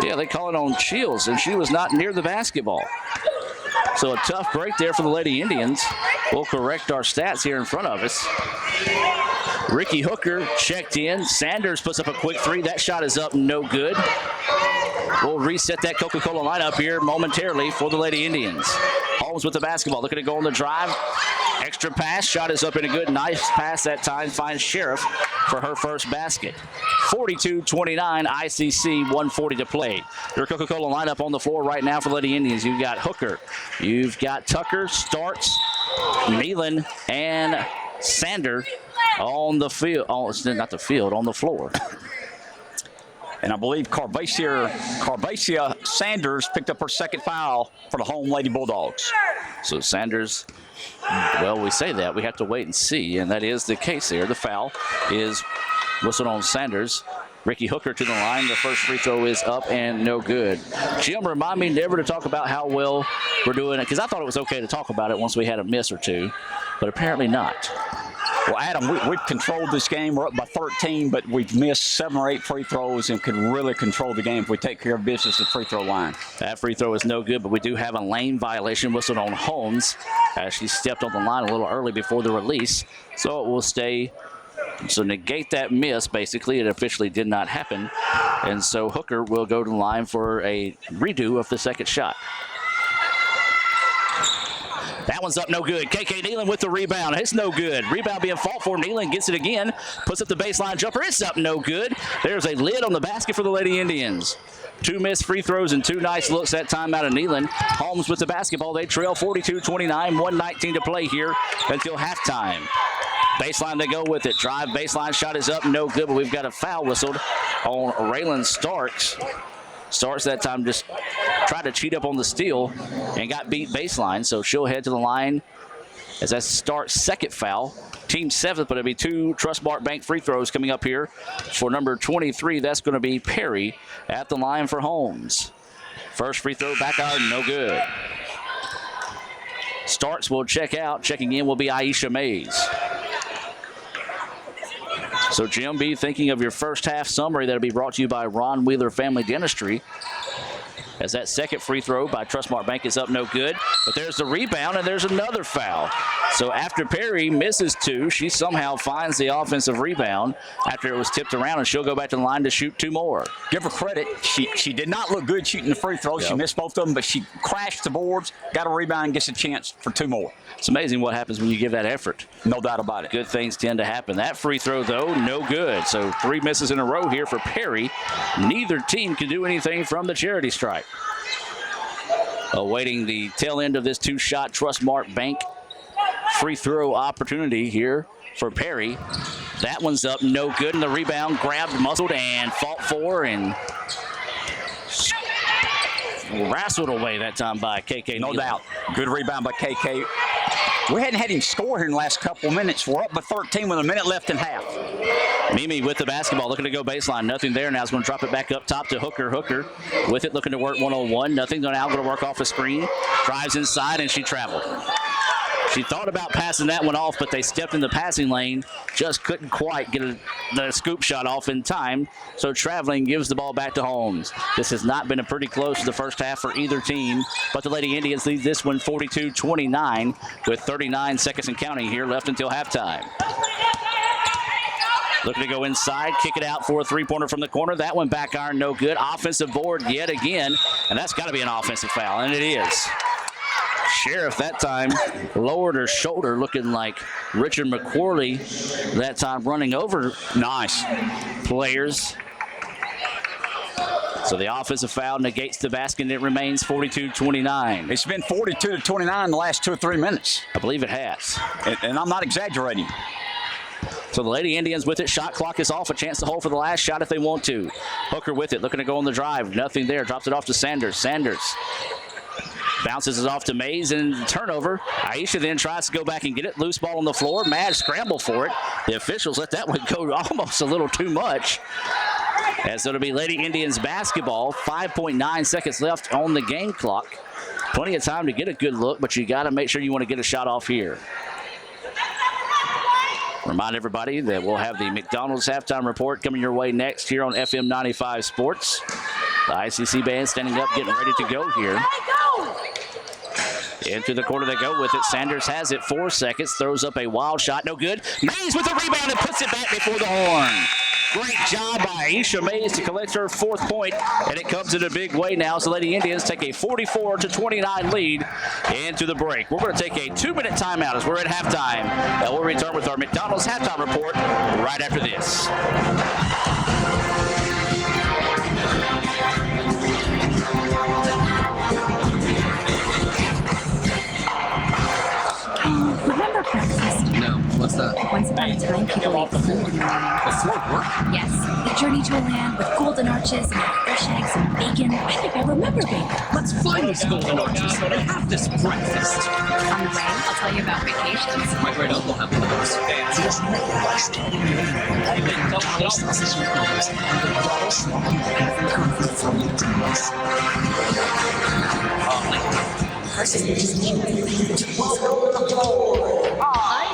Yeah, they call it on Chills, and she was not near the basketball. So a tough break there for the Lady Indians. We'll correct our stats here in front of us. Ricky Hooker checked in. Sanders puts up a quick three. That shot is up, no good. We'll reset that Coca-Cola lineup here momentarily for the Lady Indians. Holmes with the basketball, looking to go on the drive. Extra pass, shot is up and a good. Nice pass that time, finds Sheriff for her first basket. 42-29, ICC, 1:40 to play. Your Coca-Cola lineup on the floor right now for the Lady Indians. You've got Hooker, you've got Tucker, Starks, Nealon, and Sander on the field. Oh, it's not the field, on the floor. And I believe Carvacia Sanders picked up her second foul for the home Lady Bulldogs. So Sanders, well, we say that. We have to wait and see, and that is the case here. The foul is whistled on Sanders. Ricky Hooker to the line. The first free throw is up and no good. Jim, remind me never to talk about how well we're doing it, because I thought it was okay to talk about it once we had a miss or two, but apparently not. Well, Adam, we've controlled this game. We're up by 13, but we've missed 7 or 8 free throws and could really control the game if we take care of business at the free throw line. That free throw is no good, but we do have a lane violation whistled on Holmes as she stepped on the line a little early before the release. So it will stay. So negate that miss, basically. It officially did not happen. And so Hooker will go to the line for a redo of the second shot. That one's up, no good. KK Nealon with the rebound. It's no good. Rebound being fought for. Nealon gets it again. Puts up the baseline jumper. It's up, no good. There's a lid on the basket for the Lady Indians. 2 missed free throws and 2 nice looks that time out of Nealon. Holmes with the basketball. They trail 42-29. 1:19 to play here until halftime. Baseline, they go with it. Drive baseline shot is up, no good, but we've got a foul whistled on Raylan Starks. Starks that time just tried to cheat up on the steal and got beat baseline, so she'll head to the line as that Starks' second foul. Team 7th, but it'll be 2 Trustmark Bank free throws coming up here for number 23. That's going to be Perry at the line for Holmes. First free throw back iron, no good. Starks will check out. Checking in will be Aisha Mays. So, Jim, be thinking of your first half summary that'll be brought to you by Ron Wheeler Family Dentistry. As that second free throw by Trustmark Bank is up, no good. But there's the rebound, and there's another foul. So after Perry misses 2, she somehow finds the offensive rebound after it was tipped around, and she'll go back to the line to shoot 2 more. Give her credit. She did not look good shooting the free throws. Yep. She missed both of them, but she crashed the boards, got a rebound, and gets a chance for 2 more. It's amazing what happens when you give that effort. No doubt about it. Good things tend to happen. That free throw, though, no good. So 3 misses in a row here for Perry. Neither team can do anything from the charity stripe. Awaiting the tail end of this 2-shot Trustmark Bank free throw opportunity here for Perry. That one's up, no good, and the rebound grabbed, muscled, and fought for, and wrestled away that time by KK. No doubt. Good rebound by KK. We hadn't had him score here in the last couple of minutes. We're up by 13 with a minute left in half. Mimi with the basketball, looking to go baseline. Nothing there. Now he's going to drop it back up top to Hooker. Hooker with it, looking to work 1-on-1. Nothing. Now going to work off a screen. Drives inside, and she traveled. She thought about passing that one off, but they stepped in the passing lane. Just couldn't quite get the scoop shot off in time. So traveling gives the ball back to Holmes. This has not been a pretty close to the first half for either team, but the Lady Indians lead this one 42-29 with 39 seconds and counting here left until halftime. Looking to go inside, kick it out for a 3-pointer from the corner. That one back iron, no good. Offensive board yet again, and that's got to be an offensive foul, and it is. Sheriff that time lowered her shoulder, looking like Richard McQuarrie that time, running over nice players. So the offensive foul negates the basket, and it remains 42-29. It's been 42-29 in the last 2 or 3 minutes. I believe it has. And I'm not exaggerating. So the Lady Indians with it. Shot clock is off. A chance to hold for the last shot if they want to. Hooker with it. Looking to go on the drive. Nothing there. Drops it off to Sanders. Sanders bounces it off to Mays and turnover. Aisha then tries to go back and get it. Loose ball on the floor. Mad scramble for it. The officials let that one go almost a little too much. As it'll be Lady Indians basketball. 5.9 seconds left on the game clock. Plenty of time to get a good look, but you got to make sure you want to get a shot off here. Remind everybody that we'll have the McDonald's halftime report coming your way next here on FM 95 Sports. The ICC band standing up, getting ready to go here. Into the corner they go with it. Sanders has it. 4 seconds. Throws up a wild shot. No good. Mays with the rebound and puts it back before the horn. Great job by Aisha Mays to collect her 4th point, and it comes in a big way now. So Lady Indians take a 44-29 lead into the break. We're going to take a 2-minute timeout as we're at halftime, and we'll return with our McDonald's halftime report right after this. Remember breakfast? No, what's that? Once upon a time, people ate food in the morning. Before work? Yes, the journey to a land with golden arches and fresh eggs and bacon. I think I remember bacon. Let's find these golden arches and have this breakfast. On the way, I'll tell you about vacations. My great uncle had one of those.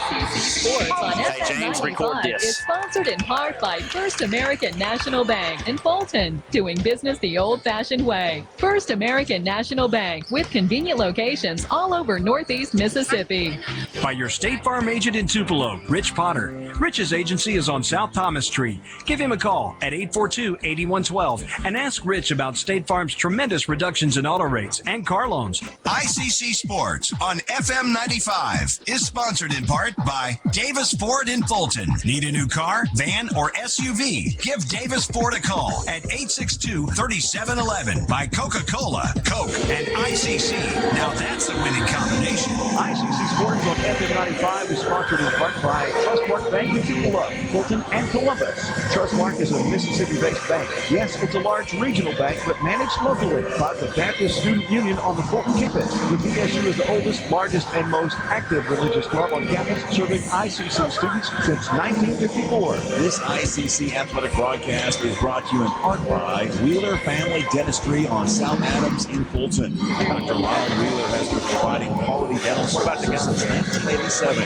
ICC Sports on Hey, James, record FM 95 this. is sponsored in part by First American National Bank in Fulton, doing business the old-fashioned way. First American National Bank, with convenient locations all over Northeast Mississippi. By your State Farm agent in Tupelo, Rich Potter. Rich's agency is on South Thomas Street. Give him a call at 842-8112 and ask Rich about State Farm's tremendous reductions in auto rates and car loans. ICC Sports on FM 95 is sponsored in part by Davis Ford in Fulton. Need a new car, van, or SUV? Give Davis Ford a call at 862-3711. By Coca-Cola, Coke, and ICC. Now that's a winning combination. ICC Sports on FM 95 is sponsored in part by Trustmark Bank in Tupelo, Fulton, and Columbus. Trustmark is a Mississippi-based bank. Yes, it's a large regional bank, but managed locally by the Baptist Student Union on the Fulton campus. The BSU is the oldest, largest, and most active religious club on campus, serving ICC students since 1954. This ICC athletic broadcast is brought to you in part by Wheeler Family Dentistry on South Adams in Fulton. Dr. Ronald Wheeler has been providing quality dental services since 1987.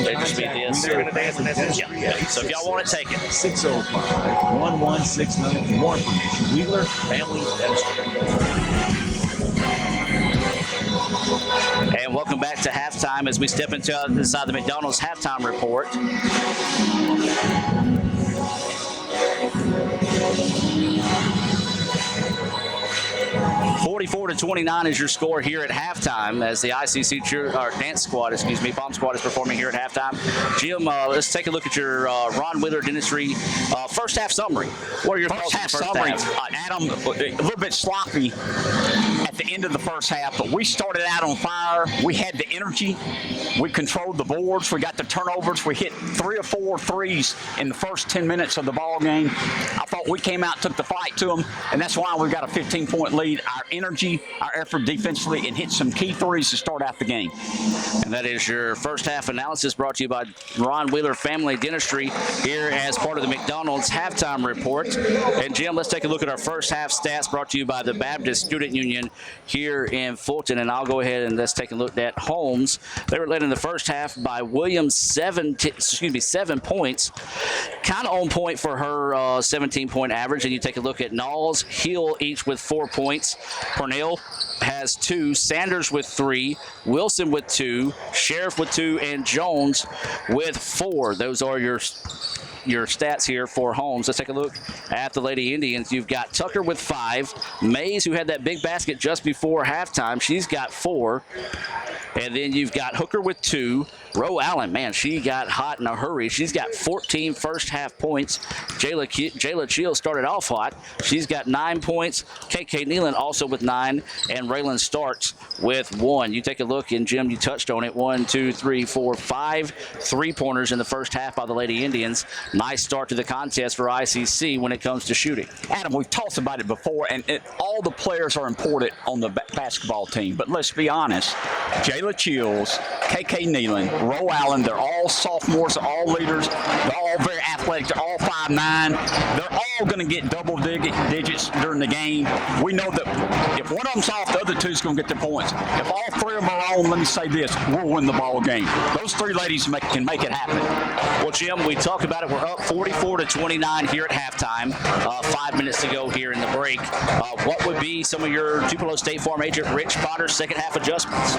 They just beat this. Yeah. So if y'all want it, take it. 605-1169 for more information. Wheeler Family Dentistry. And welcome back to halftime as we step inside the McDonald's halftime report. 44-29 is your score here at halftime as the ICC dance squad, bomb squad is performing here at halftime. Jim, let's take a look at your Ron Wheeler Dentistry first half summary. What are your First half thoughts? summary, Adam, a little bit sloppy at the end of the first half, but we started out on fire. We had the energy. We controlled the boards. We got the turnovers. We hit 3 or 4 threes in the first 10 minutes of the ball game. I thought we came out, took the fight to them, and that's why we got a 15-point lead. Our energy, our effort defensively, and hit some key threes to start out the game. And that is your first half analysis brought to you by Ron Wheeler Family Dentistry here as part of the McDonald's halftime report. And Jim, let's take a look at our first half stats brought to you by the Baptist Student Union here in Fulton. And I'll go ahead and let's take a look at Holmes. They were led in the first half by Williams, 7 points. Kind of on point for her 17-point average. And you take a look at Knowles, Hill each with 4 points. Purnell has 2, Sanders with 3, Wilson with 2, Sheriff with 2, and Jones with 4. Those are your your stats here for Holmes. Let's take a look at the Lady Indians. You've got Tucker with 5. Mays, who had that big basket just before halftime, she's got 4. And then you've got Hooker with 2. Roe Allen, man, she got hot in a hurry. She's got 14 first half points. Jayla Cheel started off hot. She's got 9 points. KK Nealon also with 9. And Raylan Starks with 1. You take a look, and Jim, you touched on it. 1, 2, 3, 4, 5 3-pointers in the first half by the Lady Indians. Nice start to the contest for ICC when it comes to shooting. Adam, we've talked about it before, and all the players are important on the basketball team. But let's be honest, Jayla Chills, KK Nealon, Roe Allen, they're all sophomores, they're all leaders, they're all very athletic, they're all 5'9". They're all going to get double digits during the game. We know that if one of them's off, the other two's going to get their points. If all 3 of them are on, let me say this, we'll win the ball game. Those 3 ladies can make it happen. Well, Jim, we talked about it. We're up 44-29 here at halftime. 5 minutes to go here in the break. What would be some of your Tupelo State Farm agent Rich Potter's second half adjustments?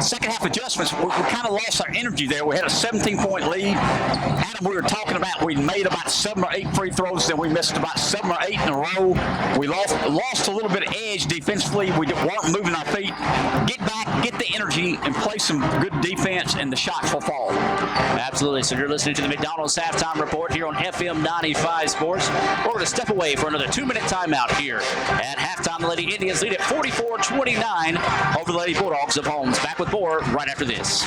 Second half adjustments, we kind of lost our energy there. We had a 17-point lead. Adam, we were talking about we made about 7 or 8 free throws, then we missed about 7 or 8 in a row. We lost a little bit of edge defensively. We weren't moving our feet. Get back, get the energy, and play some good defense, and the shots will fall. Absolutely. So you're listening to the McDonald's Halftime Report here on FM 95 Sports. We're going to step away for another 2-minute timeout here at halftime. The Lady Indians lead at 44-29 over the Lady Bulldogs of Holmes. Back with more right after this.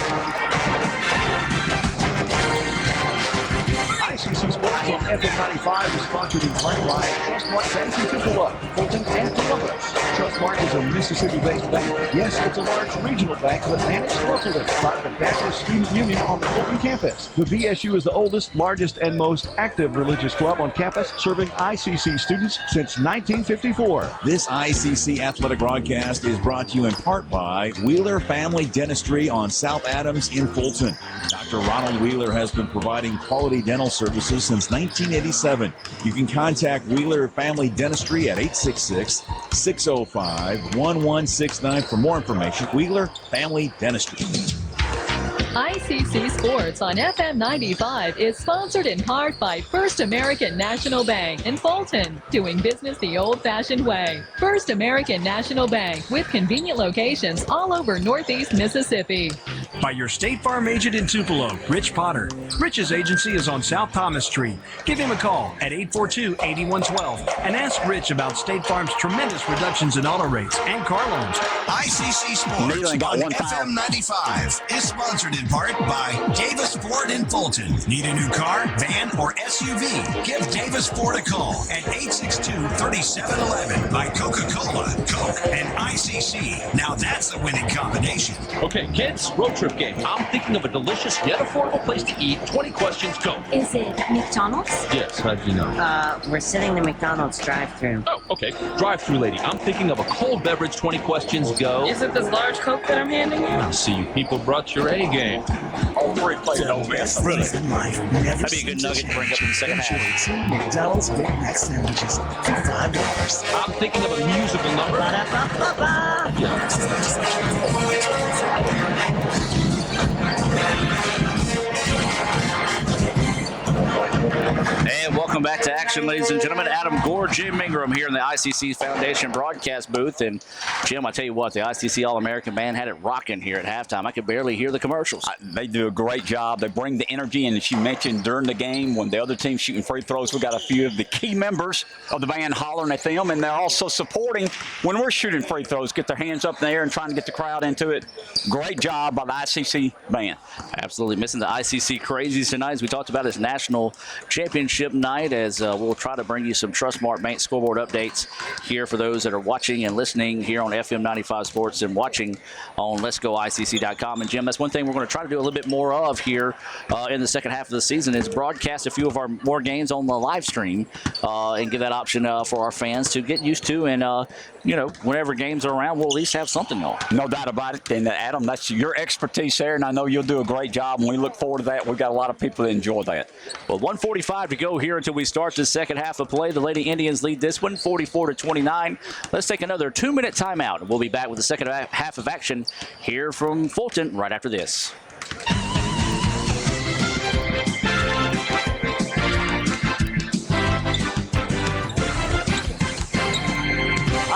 ICC Sports on FM 95 is sponsored in part by Trustmark Bank in Tupelo, Fulton, and Columbus. Trustmark is a Mississippi-based bank. Yes, it's a large regional bank, but managed locally by the Baptist Student Union on the Fulton campus. The BSU is the oldest, largest, and most active religious club on campus, serving ICC students since 1954. This ICC athletic broadcast is brought to you in part by Wheeler Family Dentistry on South Adams in Fulton. Dr. Ronald Wheeler has been providing quality dental services since 1987. You can contact Wheeler Family Dentistry at 866-605-1169 for more information. Wheeler Family Dentistry. ICC Sports on FM 95 is sponsored in part by First American National Bank in Fulton, doing business the old-fashioned way. First American National Bank, with convenient locations all over Northeast Mississippi. By your State Farm agent in Tupelo, Rich Potter. Rich's agency is on South Thomas Street. Give him a call at 842-8112 and ask Rich about State Farm's tremendous reductions in auto rates and car loans. ICC Sports on FM 95 is sponsored in part by Davis Ford in Fulton. Need a new car, van, or SUV? Give Davis Ford a call at 862-3711. By Coca-Cola, Coke, and ICC. Now that's the winning combination. Okay, kids, road trip game. I'm thinking of a delicious yet affordable place to eat. 20 questions, go. Is it McDonald's? Yes, how'd you know? We're sitting in the McDonald's drive-thru. Oh, okay. Drive-thru lady. I'm thinking of a cold beverage. 20 questions, go. Is it this large Coke that I'm handing you? I see you people brought your A game. All 3 players don't miss. That'd be a good nugget to bring up in the second half. McDonald's Big Mac sandwiches for $5. I'm thinking of a musical number. And welcome back to action, ladies and gentlemen. Adam Gore, Jim Ingram here in the ICC Foundation broadcast booth. And Jim, I tell you what, the ICC All-American band had it rocking here at halftime. I could barely hear the commercials. They do a great job. They bring the energy, and as you mentioned during the game, when the other team's shooting free throws, we got a few of the key members of the band hollering at them, and they're also supporting when we're shooting free throws, get their hands up in the air and trying to get the crowd into it. Great job by the ICC band. Absolutely. Missing the ICC crazies tonight, as we talked about, it's national championship night, as we'll try to bring you some Trustmark Bank scoreboard updates here for those that are watching and listening here on FM 95 Sports and watching on LetsGoICC.com. And Jim, that's one thing we're going to try to do a little bit more of here in the second half of the season, is broadcast a few of our more games on the live stream and give that option for our fans to get used to. And whenever games are around, we'll at least have something on. No doubt about it. And Adam, that's your expertise there, and I know you'll do a great job, and we look forward to that. We've got a lot of people that enjoy that. Well, 1:45 to go here until we start the second half of play. The Lady Indians lead this one 44-29. Let's take another 2-minute timeout, and we'll be back with the second half of action here from Fulton right after this.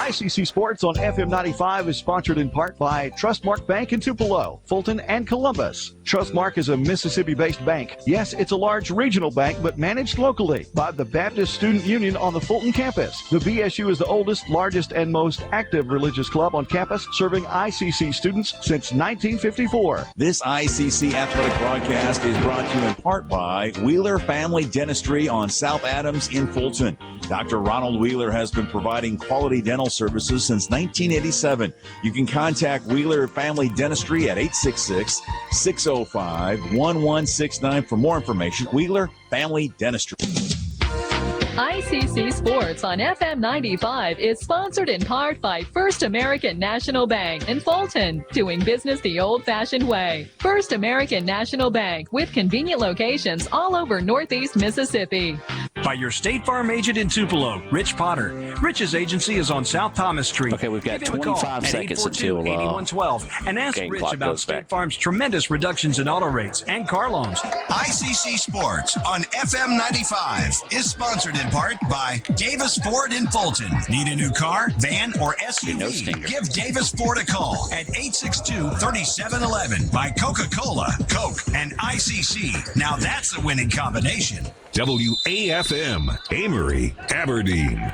ICC Sports on FM 95 is sponsored in part by Trustmark Bank in Tupelo, Fulton, and Columbus. Trustmark is a Mississippi-based bank. Yes, it's a large regional bank, but managed locally by the Baptist Student Union on the Fulton campus. The BSU is the oldest, largest, and most active religious club on campus, serving ICC students since 1954. This ICC athletic broadcast is brought to you in part by Wheeler Family Dentistry on South Adams in Fulton. Dr. Ronald Wheeler has been providing quality dental services since 1987. You can contact Wheeler Family Dentistry at 866-605-1169 for more information. Wheeler Family Dentistry. ICC Sports on FM 95 is sponsored in part by First American National Bank in Fulton, doing business the old-fashioned way. First American National Bank, with convenient locations all over Northeast Mississippi. By your State Farm agent in Tupelo, Rich Potter. Rich's agency is on South Thomas Street. Okay, we've got Give him a call 25 at seconds until 842-8112 and ask game Rich clock about goes State back. Farm's tremendous reductions in auto rates and car loans. ICC Sports on FM 95 is sponsored in part by Davis Ford in Fulton. Need a new car, van, or SUV? Give Davis Ford a call at 862-3711. By Coca-Cola, Coke, and ICC. Now that's a winning combination. WAFM, Amory, Aberdeen.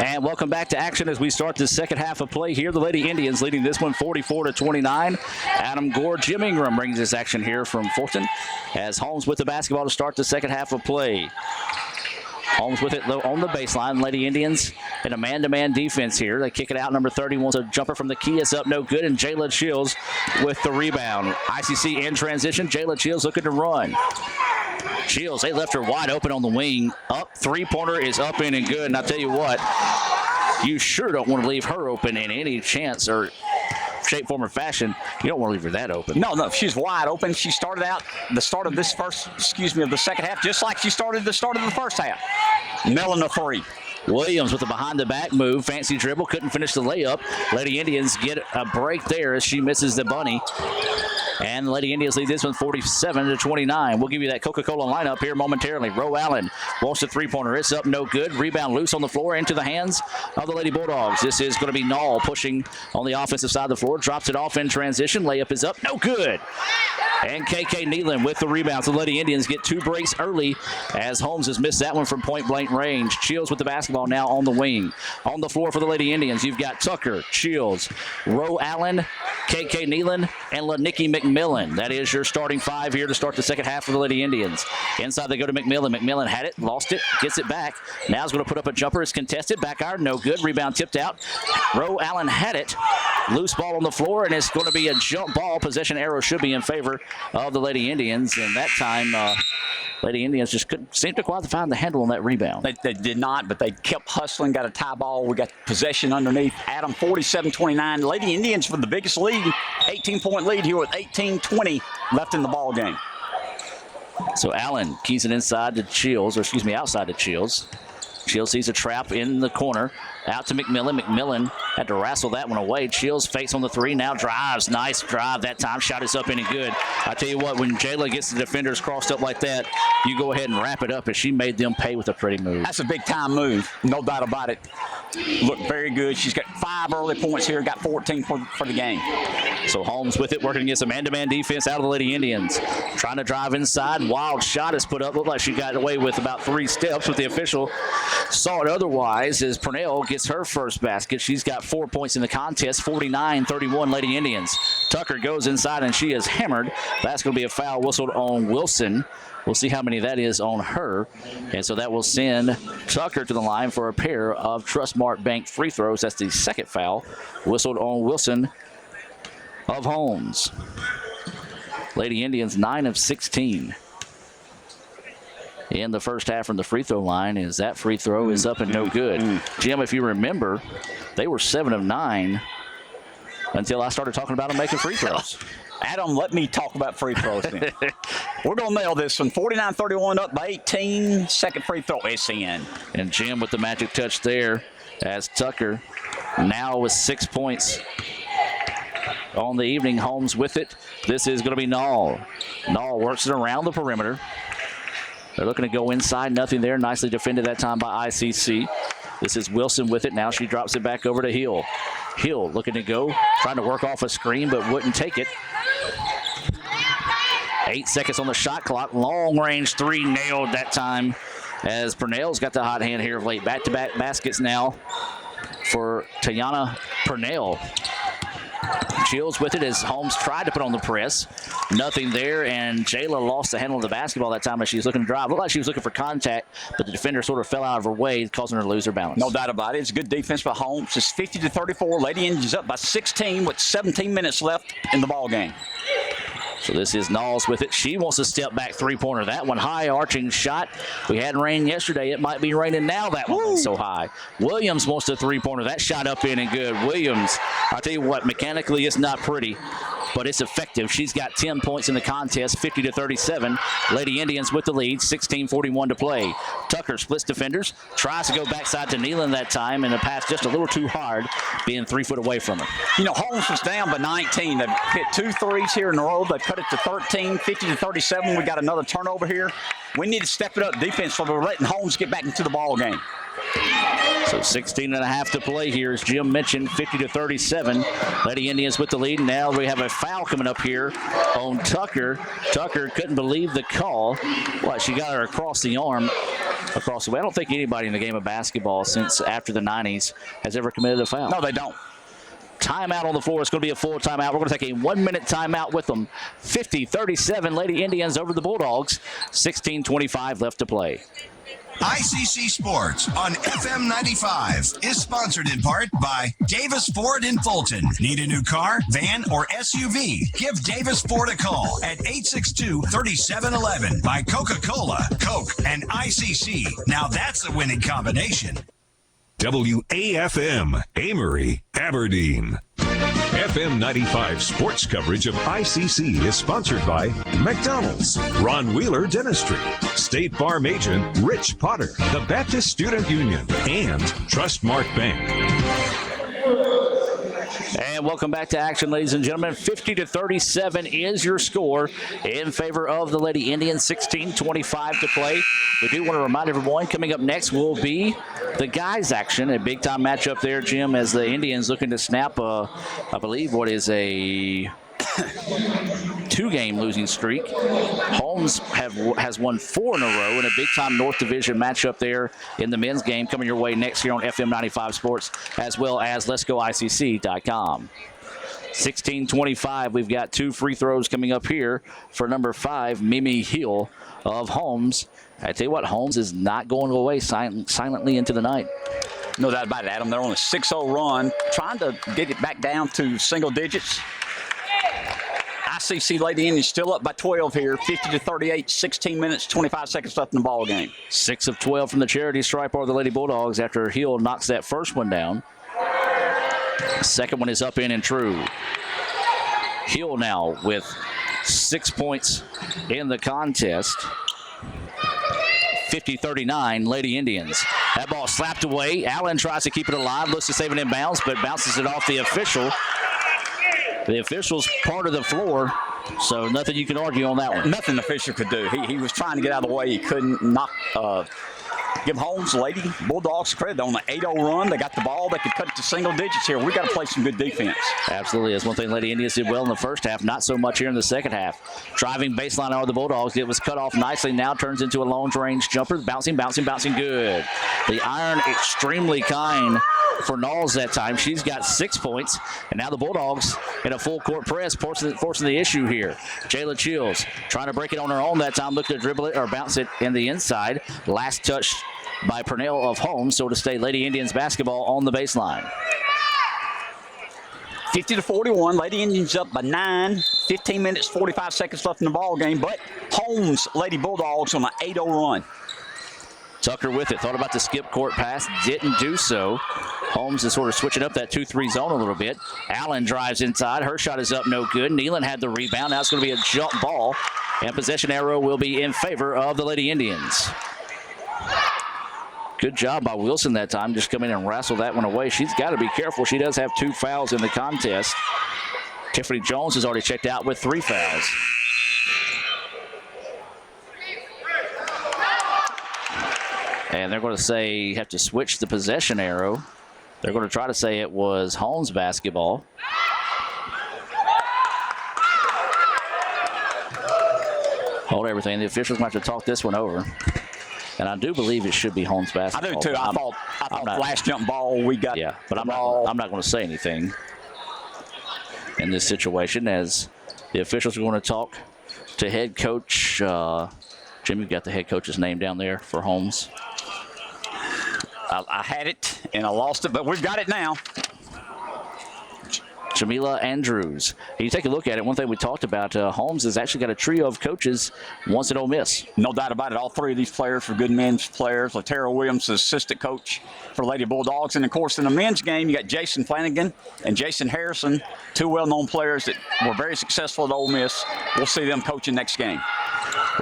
And welcome back to action as we start the second half of play here. The Lady Indians leading this one 44-29. Adam Gore, Jim Ingram brings this action here from Fulton as Holmes with the basketball to start the second half of play. Holmes with it on the baseline. Lady Indians in a man-to-man defense here. They kick it out. Number 30 wants a jumper from the key. It's up, no good. And Jayla Chills with the rebound. ICC in transition. Jayla Chills looking to run. Chills, they left her wide open on the wing. Up, three-pointer is up in and good. And I'll tell you what, you sure don't want to leave her open in any chance or shape, form, or fashion. You don't want to leave her that open. No, she's wide open. She started out the start of the second half, just like she started the start of the first half. Milling a three. Williams with a behind-the-back move. Fancy dribble. Couldn't finish the layup. Lady Indians get a break there as she misses the bunny. And the Lady Indians lead this one 47-29. We'll give you that Coca-Cola lineup here momentarily. Roe Allen wants a three-pointer. It's up, no good. Rebound loose on the floor into the hands of the Lady Bulldogs. This is going to be Nall pushing on the offensive side of the floor. Drops it off in transition. Layup is up, no good. And KK Nealon with the rebound. So the Lady Indians get two breaks early as Holmes has missed that one from point-blank range. Chills with the basketball now on the wing. On the floor for the Lady Indians, you've got Tucker, Chills, Roe Allen, KK Nealon, and LaNikki McMillan. That is your starting five here to start the second half for the Lady Indians. Inside they go to McMillan. McMillan had it, lost it, gets it back. Now is going to put up a jumper. It's contested. Back iron, no good. Rebound tipped out. Roe Allen had it. Loose ball on the floor, and it's going to be a jump ball. Possession arrow should be in favor of the Lady Indians. And that time, Lady Indians just couldn't seem to quite find the handle on that rebound. They did not, but they kept hustling, got a tie ball. We got possession underneath. Adam, 47-29. Lady Indians for the biggest lead, 18-point lead here with 18:20 left in the ball game. So Allen keys it inside to Chills, outside to Chills. Chills sees a trap in the corner. Out to McMillan. McMillan had to wrestle that one away. Chills face on the three. Now drives. Nice drive that time. Shot is up and good. I tell you what, when Jayla gets the defenders crossed up like that, you go ahead and wrap it up, as she made them pay with a pretty move. That's a big-time move. No doubt about it. Looked very good. She's got 5 early points here. Got 14 for the game. So Holmes with it, working against a man-to-man defense out of the Lady Indians. Trying to drive inside. Wild shot is put up. Looked like she got away with about 3 steps, but the official saw it otherwise as Purnell gets her first basket. She's got 4 points in the contest, 49-31 Lady Indians. Tucker goes inside and she is hammered. That's going to be a foul whistled on Wilson. We'll see how many that is on her. And so that will send Tucker to the line for a pair of Trustmark Bank free throws. That's the second foul whistled on Wilson of Holmes. Lady Indians 9 of 16 in the first half from the free throw line, as that free throw is up and no good. Jim, if you remember, they were 7 of 9 until I started talking about them making free throws. Adam, let me talk about free throws then. We're going to nail this one. 49-31 up by 18. Second free throw, it's in. And Jim with the magic touch there as Tucker now with 6 points on the evening. Holmes with it. This is going to be Nall. Nall works it around the perimeter. They're looking to go inside. Nothing there. Nicely defended that time by ICC. This is Wilson with it. Now she drops it back over to Hill. Hill looking to go, trying to work off a screen, but wouldn't take it. 8 seconds on the shot clock. Long range three nailed that time as Purnell's got the hot hand here of late. Back-to-back baskets now for Tayana Purnell. Chills with it as Holmes tried to put on the press. Nothing there, and Jayla lost the handle of the basketball that time as she was looking to drive. Looked like she was looking for contact, but the defender sort of fell out of her way, causing her to lose her balance. No doubt about it. It's good defense by Holmes. It's 50-34. Lady Indians up by 16 with 17 minutes left in the ball game. So this is Knowles with it. She wants to step back three-pointer. That one high arching shot. We had rain yesterday. It might be raining now. That one went so high. Williams wants the three-pointer. That shot up in and good. Williams, I'll tell you what, mechanically it's not pretty, but it's effective. She's got 10 points in the contest, 50-37. Lady Indians with the lead, 16:41 to play. Tucker splits defenders, tries to go backside to Nealon that time, and the pass just a little too hard, being 3 foot away from her. You know, Holmes was down by 19. They've hit 2 threes here in a row. They've cut it to 13, 50-37. We got another turnover here. We need to step it up defense for letting Holmes get back into the ball game. So 16.5 to play here, as Jim mentioned, 50-37. Lady Indians with the lead. Now we have a foul coming up here on Tucker. Tucker couldn't believe the call. Well, she got her across the arm, across the way. I don't think anybody in the game of basketball since after the 90s has ever committed a foul. No, they don't. Timeout on the floor. It's going to be a full timeout. We're going to take a 1-minute timeout with them. 50-37, Lady Indians over the Bulldogs. 16:25 left to play. ICC Sports on FM 95 is sponsored in part by Davis Ford in Fulton. Need a new car, van, or SUV? Give Davis Ford a call at 862-3711. By Coca-Cola, Coke, and ICC. Now that's a winning combination. WAFM, Amory, Aberdeen. FM 95 sports coverage of ICC is sponsored by McDonald's, Ron Wheeler Dentistry, State Farm agent Rich Potter, the Baptist Student Union, and Trustmark Bank. And welcome back to action, ladies and gentlemen. 50-37 is your score in favor of the Lady Indians. 16:25 to play. We do want to remind everyone, coming up next will be the guys' action, a big-time matchup there, Jim, as the Indians looking to snap, I believe, what is a 2-game losing streak. Holmes has won 4 in a row in a big-time North Division matchup there in the men's game, coming your way next here on FM 95 Sports, as well as LetsGoICC.com. 16:25, we've got 2 free throws coming up here for number 5, Mimi Hill of Holmes. I tell you what, Holmes is not going away silently into the night. No doubt about it, Adam. They're on a 6-0 run, trying to get it back down to single digits. ICC Lady Indians still up by 12 here, 50-38, 16 minutes, 25 seconds left in the ball game. 6 of 12 from the charity stripe are the Lady Bulldogs after Hill knocks that first one down. The second one is up in and true. Hill now with 6 points in the contest. 50-39, Lady Indians. That ball slapped away. Allen tries to keep it alive, looks to save it in bounds, but bounces it off the official. The official's part of the floor, so nothing you can argue on that one. Nothing the official could do. He was trying to get out of the way. He couldn't knock. Give Holmes, Lady Bulldogs credit on the 8-0 run. They got the ball. They could cut it to single digits here. We got to play some good defense. Absolutely. That's one thing Lady Indians did well in the first half. Not so much here in the second half. Driving baseline are the Bulldogs. It was cut off nicely. Now turns into a long-range jumper. Bouncing, good. The iron extremely kind for Knowles that time. She's got 6 points. And now the Bulldogs in a full-court press, forcing the issue here. Jayla Chills trying to break it on her own that time. Looking to dribble it or bounce it in the inside. Last touch by Purnell of Holmes, so to stay Lady Indians basketball on the baseline. 50-41, Lady Indians up by 9, 15 minutes, 45 seconds left in the ball game, but Holmes, Lady Bulldogs on an 8-0 run. Tucker with it, thought about the skip court pass, didn't do so. Holmes is sort of switching up that 2-3 zone a little bit. Allen drives inside, her shot is up, no good. Nealon had the rebound, now it's going to be a jump ball, and possession arrow will be in favor of the Lady Indians. Good job by Wilson that time. Just come in and wrestle that one away. She's got to be careful. She does have 2 fouls in the contest. Tiffany Jones has already checked out with 3 fouls. And they're going to say you have to switch the possession arrow. They're going to try to say it was Holmes basketball. Hold everything. The officials might have to talk this one over. And I do believe it should be Holmes basketball. I do too. I thought last jump ball we got. Yeah, but I'm not going to say anything in this situation as the officials are going to talk to head coach. Jim, you've got the head coach's name down there for Holmes. I had it and I lost it, but we've got it now. Jamila Andrews. You take a look at it. One thing we talked about, Holmes has actually got a trio of coaches once at Ole Miss. No doubt about it. All three of these players were good men's players. Latera Williams, the assistant coach for Lady Bulldogs. And, of course, in the men's game, you got Jason Flanagan and Jason Harrison, two well-known players that were very successful at Ole Miss. We'll see them coaching next game.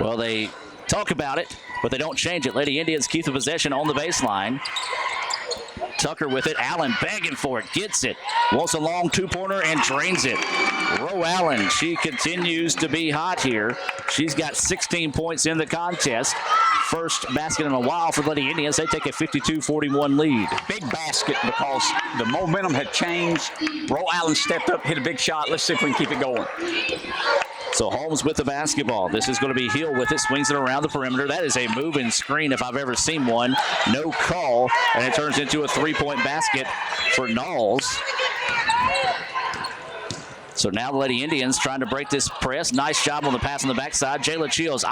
Well, they talk about it, but they don't change it. Lady Indians keep the possession on the baseline. Tucker with it. Allen begging for it. Gets it. Wants a long two-pointer and drains it. Roe Allen, she continues to be hot here. She's got 16 points in the contest. First basket in a while for Lady Indians. They take a 52-41 lead. Big basket because the momentum had changed. Roe Allen stepped up, hit a big shot. Let's see if we can keep it going. So Holmes with the basketball. This is going to be Hill with it. Swings it around the perimeter. That is a moving screen if I've ever seen one. No call. And it turns into a three-point basket for Knowles. So now the Lady Indians trying to break this press. Nice job on the pass on the backside. Jayla Chills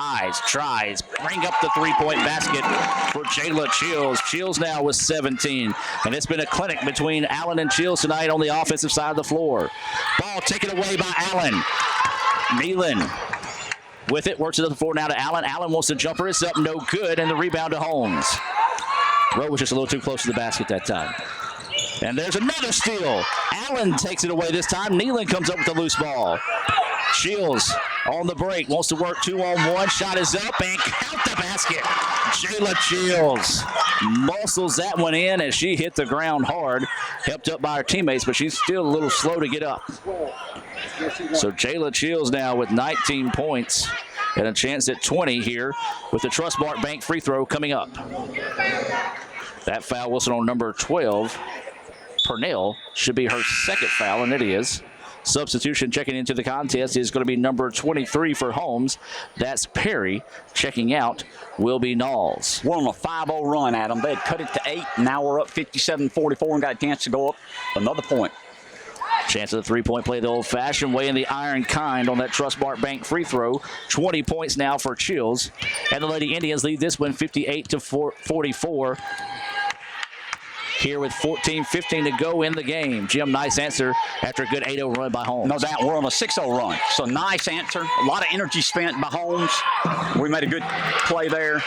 tries. Bring up the three-point basket for Jayla Chills. Chills now with 17. And it's been a clinic between Allen and Chills tonight on the offensive side of the floor. Ball taken away by Allen. Nealon with it, works it up the floor now to Allen. Allen wants to jumper. It's up, no good, and the rebound to Holmes. Rowe was just a little too close to the basket that time. And there's another steal. Allen takes it away this time. Nealon comes up with the loose ball. Shields on the break, wants to work 2-on-1. Shot is up and count the basket. Jayla Shields muscles that one in as she hit the ground hard. Helped up by her teammates, but she's still a little slow to get up. So Jayla Shields now with 19 points and a chance at 20 here with the Trustmark Bank free throw coming up. That foul whistle on number 12. Purnell should be her second foul, and it is. Substitution checking into the contest is going to be number 23 for Holmes. That's Perry. Checking out will be Knowles. We're on a 5-0 run, Adam. They had cut it to 8. Now we're up 57-44 and got a chance to go up another point. Chance of the three-point play the old-fashioned way in the iron kind on that Trustmark Bank free throw. 20 points now for Chills. And the Lady Indians lead this one 58-44. Here with 14-15 to go in the game. Jim, nice answer after a good 8-0 run by Holmes. No doubt, we're on a 6-0 run. So nice answer. A lot of energy spent by Holmes. We made a good play there.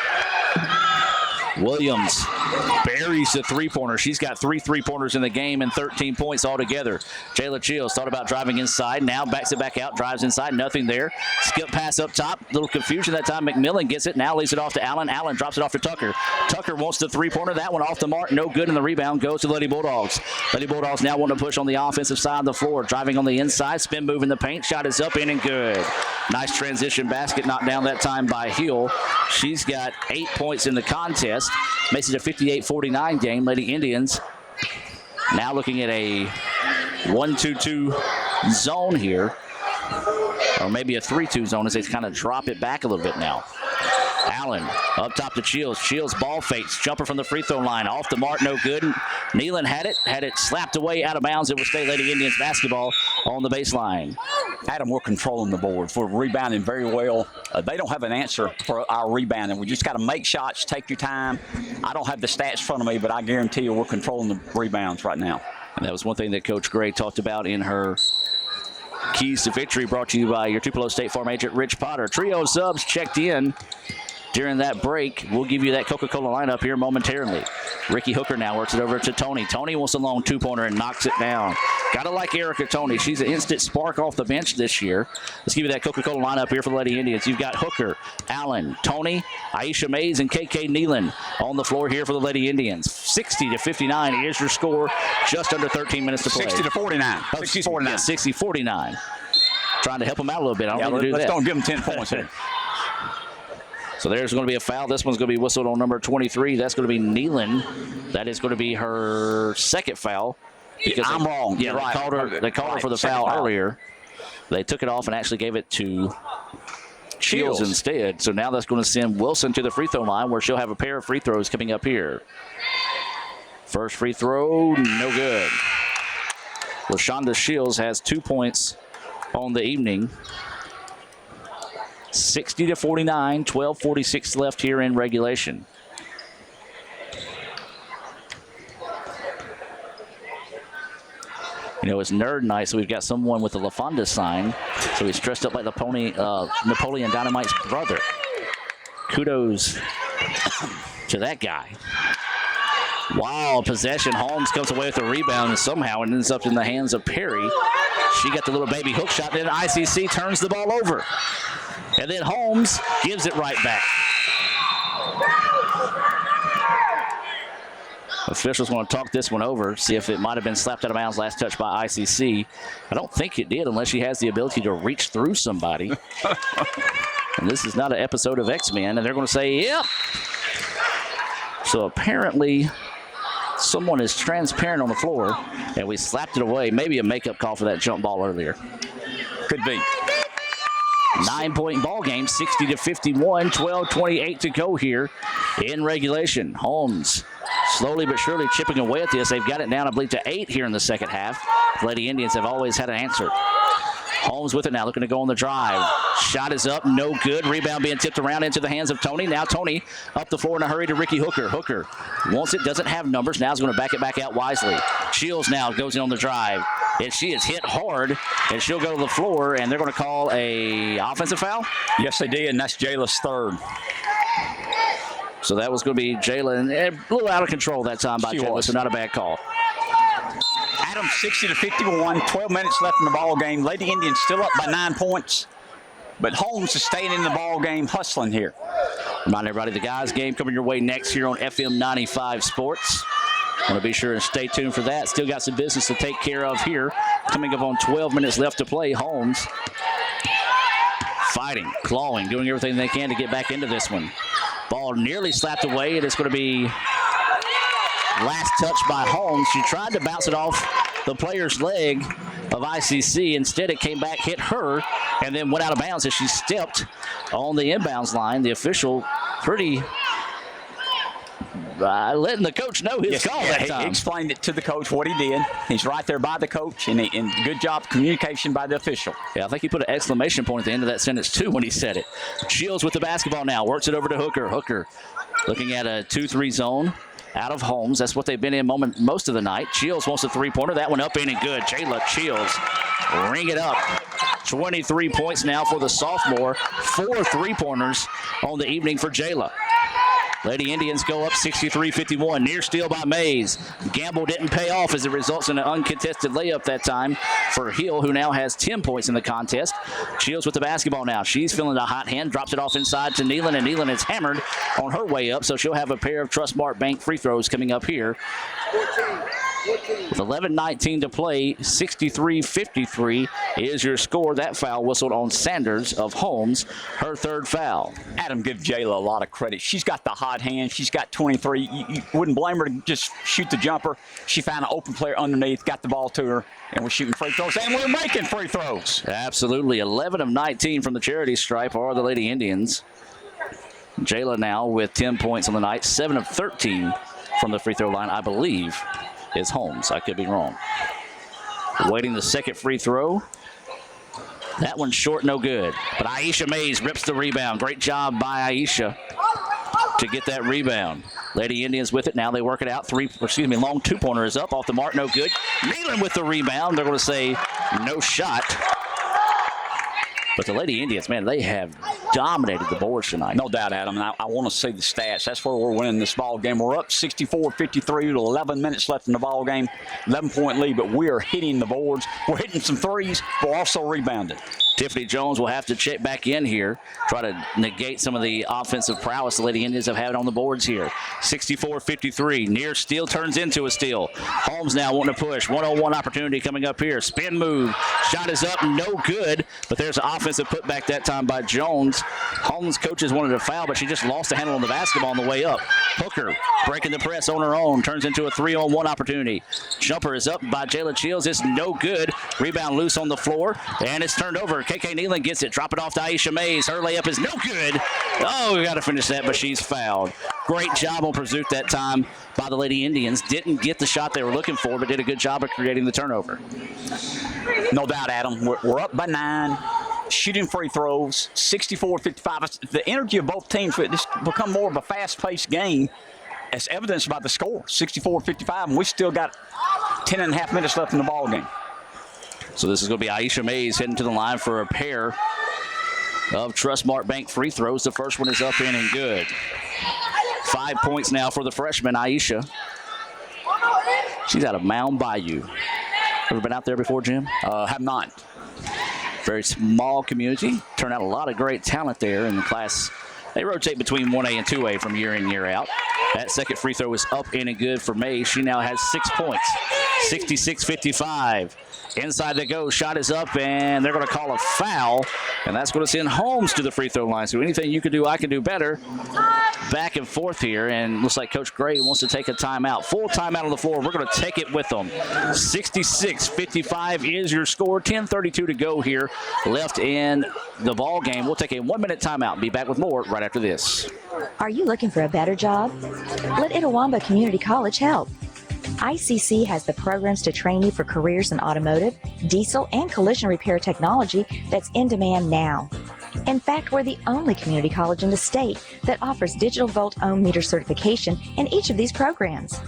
Williams buries the three-pointer. She's got 3 three-pointers in the game and 13 points altogether. Jayla Chills thought about driving inside. Now backs it back out, drives inside. Nothing there. Skip pass up top. Little confusion that time. McMillan gets it. Now leaves it off to Allen. Allen drops it off to Tucker. Tucker wants the three-pointer. That one off the mark. No good, and the rebound goes to Lady Bulldogs. Lady Bulldogs now want to push on the offensive side of the floor. Driving on the inside. Spin move in the paint. Shot is up, in, and good. Nice transition basket knocked down that time by Hill. She's got 8 points in the contest. Makes it a 58-49 game. Lady Indians now looking at a 1-2-2 zone here. Or maybe a 3-2 zone as they kind of drop it back a little bit now. Allen up top to Shields. Shields ball fakes. Jumper from the free throw line. Off the mark, no good. Nealon had it slapped away out of bounds. It will stay Lady Indians basketball on the baseline. Adam, we're controlling the boards. We're rebounding very well. They don't have an answer for our rebounding. We just got to make shots, take your time. I don't have the stats in front of me, but I guarantee you we're controlling the rebounds right now. And that was one thing that Coach Gray talked about in her Keys to Victory, brought to you by your Tupelo State Farm agent, Rich Potter. Trio subs checked in during that break. We'll give you that Coca-Cola lineup here momentarily. Ricky Hooker now works it over to Tony. Tony wants a long two-pointer and knocks it down. Gotta like Erica Tony. She's an instant spark off the bench this year. Let's give you that Coca-Cola lineup here for the Lady Indians. You've got Hooker, Allen, Tony, Aisha Mays, and KK Nealon on the floor here for the Lady Indians. 60-59 is your score. Just under 13 minutes to play. 60-49. 60-49. Yeah, 60-49. Trying to help them out a little bit. I don't want to do that. Let's don't give them 10 points here. So there's going to be a foul. This one's going to be whistled on number 23. That's going to be Nealon. That is going to be her second foul. Because I'm wrong. Yeah, they called her for the foul earlier. They took it off and actually gave it to Shields instead. So now that's going to send Wilson to the free throw line where she'll have a pair of free throws coming up here. First free throw, no good. LaShonda Shields has 2 points on the evening. 60-49, 12:46 left here in regulation. You know, it's nerd night, so we've got someone with the LaFonda sign. So he's dressed up like Napoleon Dynamite's brother. Kudos to that guy. Wild possession. Holmes comes away with a rebound, and somehow it ends up in the hands of Perry. She got the little baby hook shot. Then ICC turns the ball over. And then Holmes gives it right back. Officials want to talk this one over, see if it might have been slapped out of bounds last touch by ICC. I don't think it did unless she has the ability to reach through somebody. And this is not an episode of X-Men, and they're going to say, yep. So apparently someone is transparent on the floor, and we slapped it away. Maybe a makeup call for that jump ball earlier. Could be. 9-point ball game, 60-51, 12:28 to go here in regulation. Holmes slowly but surely chipping away at this. They've got it down, I believe, to 8 here in the second half. The Lady Indians have always had an answer. Holmes with it now, looking to go on the drive. Shot is up, no good. Rebound being tipped around into the hands of Tony. Now Tony up the floor in a hurry to Ricky Hooker. Hooker wants it, doesn't have numbers. Now is going to back it back out wisely. Shields now goes in on the drive. And she is hit hard, and she'll go to the floor, and they're going to call a offensive foul? Yes, they did, and that's Jayla's third. So that was going to be Jayla, and a little out of control that time by Jayla, so not a bad call. Adams 60-51, 12 minutes left in the ball game. Lady Indians still up by 9 points, but Holmes is staying in the ball game, hustling here. Remind everybody, the guys' game coming your way next here on FM 95 Sports. Want to be sure and stay tuned for that. Still got some business to take care of here. Coming up on 12 minutes left to play. Holmes fighting, clawing, doing everything they can to get back into this one. Ball nearly slapped away, and it's going to be last touch by Holmes. She tried to bounce it off the player's leg of ICC. Instead, it came back, hit her, and then went out of bounds as she stepped on the inbounds line. The official pretty letting the coach know his call that time. He explained it to the coach what he did. He's right there by the coach, and good job communication by the official. Yeah, I think he put an exclamation point at the end of that sentence, too, when he said it. Shields with the basketball now. Works it over to Hooker. Hooker looking at a 2-3 zone out of Holmes. That's what they've been in most of the night. Shields wants a three-pointer. That one up in and good. Jayla Shields ring it up. 23 points now for the sophomore. 4 three-pointers on the evening for Jayla. Lady Indians go up 63-51. Near steal by Mays. Gamble didn't pay off as it results in an uncontested layup that time for Hill, who now has 10 points in the contest. Shields with the basketball now. She's feeling a hot hand. Drops it off inside to Nealon, and Nealon is hammered on her way up, so she'll have a pair of Trustmark Bank free throws coming up here. With 11:19 to play, 63-53 is your score. That foul whistled on Sanders of Holmes, her third foul. Adam, give Jayla a lot of credit. She's got the hot hand. She's got 23. You wouldn't blame her to just shoot the jumper. She found an open player underneath, got the ball to her, and we're shooting free throws, and we're making free throws. Absolutely. 11 of 19 from the charity stripe are the Lady Indians. Jayla now with 10 points on the night, 7 of 13 from the free throw line, I believe, is Holmes. I could be wrong. Waiting the second free throw. That one's short, no good. But Aisha Mays rips the rebound. Great job by Aisha to get that rebound. Lady Indians with it. Now they work it out. Long two-pointer is up. Off the mark, no good. Nealon with the rebound. They're going to say no shot. But the Lady Indians, man, they have dominated the boards tonight. No doubt, Adam. And I want to see the stats. That's where we're winning this ball game. We're up 64-53 with 11 minutes left in the ball game. 11-point lead, but we are hitting the boards. We're hitting some threes, but we're also rebounding. Tiffany Jones will have to check back in here, try to negate some of the offensive prowess the Lady Indians have had on the boards here. 64-53. Near steal turns into a steal. Holmes now wanting to push. 1-on-1 opportunity coming up here. Spin move. Shot is up, no good, but there's an offensive putback that time by Jones. Holmes coaches wanted a foul, but she just lost the handle on the basketball on the way up. Hooker breaking the press on her own, turns into a 3-on-1 opportunity. Jumper is up by Jayla Shields. It's no good. Rebound loose on the floor, and it's turned over. KK Nealon gets it. Drop it off to Aisha Mays. Her layup is no good. Oh, we got to finish that, but she's fouled. Great job on pursuit that time by the Lady Indians. Didn't get the shot they were looking for, but did a good job of creating the turnover. No doubt, Adam. We're up by 9. Shooting free throws, 64-55. The energy of both teams, it's become more of a fast-paced game, as evidenced by the score, 64-55, and we still got 10 and a half minutes left in the ball game. So this is going to be Aisha Mays heading to the line for a pair of Trustmark Bank free throws. The first one is up in and good. 5 points now for the freshman, Aisha. She's out of Mound Bayou. Ever been out there before, Jim? Have not. Very small community. Turn out a lot of great talent there in the class. They rotate between 1A and 2A from year in, year out. That second free throw is up in and good for May. She now has 6 points. 66-55. Inside they go. Shot is up, and they're going to call a foul. And that's going to send Holmes to the free throw line. So anything you can do, I can do better. Back and forth here, and looks like Coach Gray wants to take a timeout. Full timeout on the floor. We're going to take it with them. 66-55 is your score. 10:32 to go here left in the ball game. We'll take a 1-minute timeout and be back with more right after this. Are you looking for a better job? Let Itawamba Community College help. ICC has the programs to train you for careers in automotive, diesel, and collision repair technology that's in demand now. In fact, we're the only community college in the state that offers digital volt ohm meter certification in each of these programs.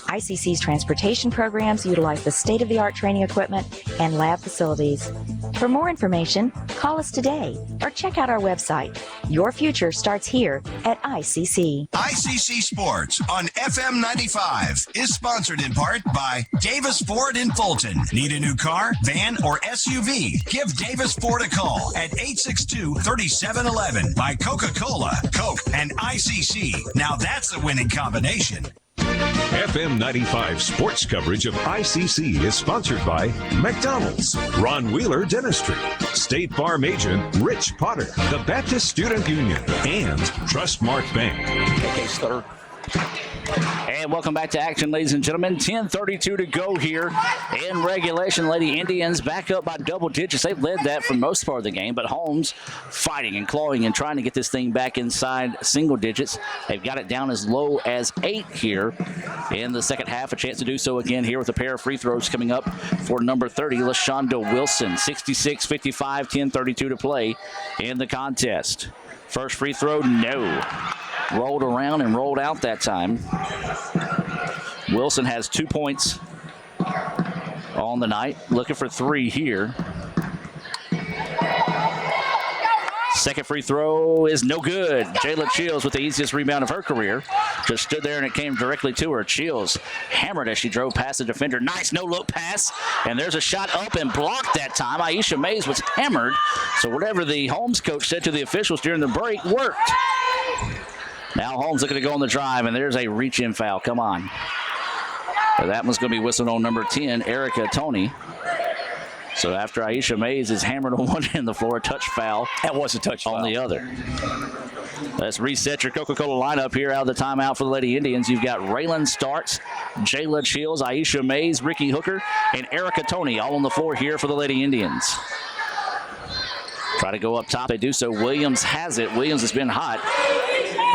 ICC's transportation programs utilize the state-of-the-art training equipment and lab facilities. For more information, call us today or check out our website. Your future starts here at ICC. ICC Sports on FM 95 is sponsored in part by Davis Ford in Fulton. Need a new car, van, or SUV? Give Davis Ford a call at 862-3711. By Coca-Cola, Coke, and ICC. Now that's a winning combination. FM 95 sports coverage of ICC is sponsored by McDonald's, Ron Wheeler Dentistry, State Farm Agent Rich Potter, the Baptist Student Union, and Trustmark Bank. KK's third. And welcome back to action, ladies and gentlemen. 10:32 to go here in regulation. Lady Indians back up by double digits. They've led that for most part of the game, but Holmes fighting and clawing and trying to get this thing back inside single digits. They've got it down as low as 8 here in the second half. A chance to do so again here with a pair of free throws coming up for number 30, LaShonda Wilson. 66-55, 10:32 to play in the contest. First free throw, no. Rolled around and rolled out that time. Wilson has 2 points on the night. Looking for 3 here. Second free throw is no good. Jayla Chills with the easiest rebound of her career. Just stood there and it came directly to her. Chills hammered as she drove past the defender. Nice no-look pass. And there's a shot up and blocked that time. Aisha Mays was hammered. So whatever the Holmes coach said to the officials during the break worked. Now Holmes looking to go on the drive, and there's a reach-in foul. Come on. So that one's going to be whistled on number 10, Erica Tony. So after Aisha Mays is hammered on one end of the floor, a touch foul. That was a touch foul. On the other. Let's reset your Coca-Cola lineup here out of the timeout for the Lady Indians. You've got Raylan Starks, Jayla Chills, Aisha Mays, Ricky Hooker, and Erica Tony all on the floor here for the Lady Indians. Try to go up top. They do so. Williams has it. Williams has been hot.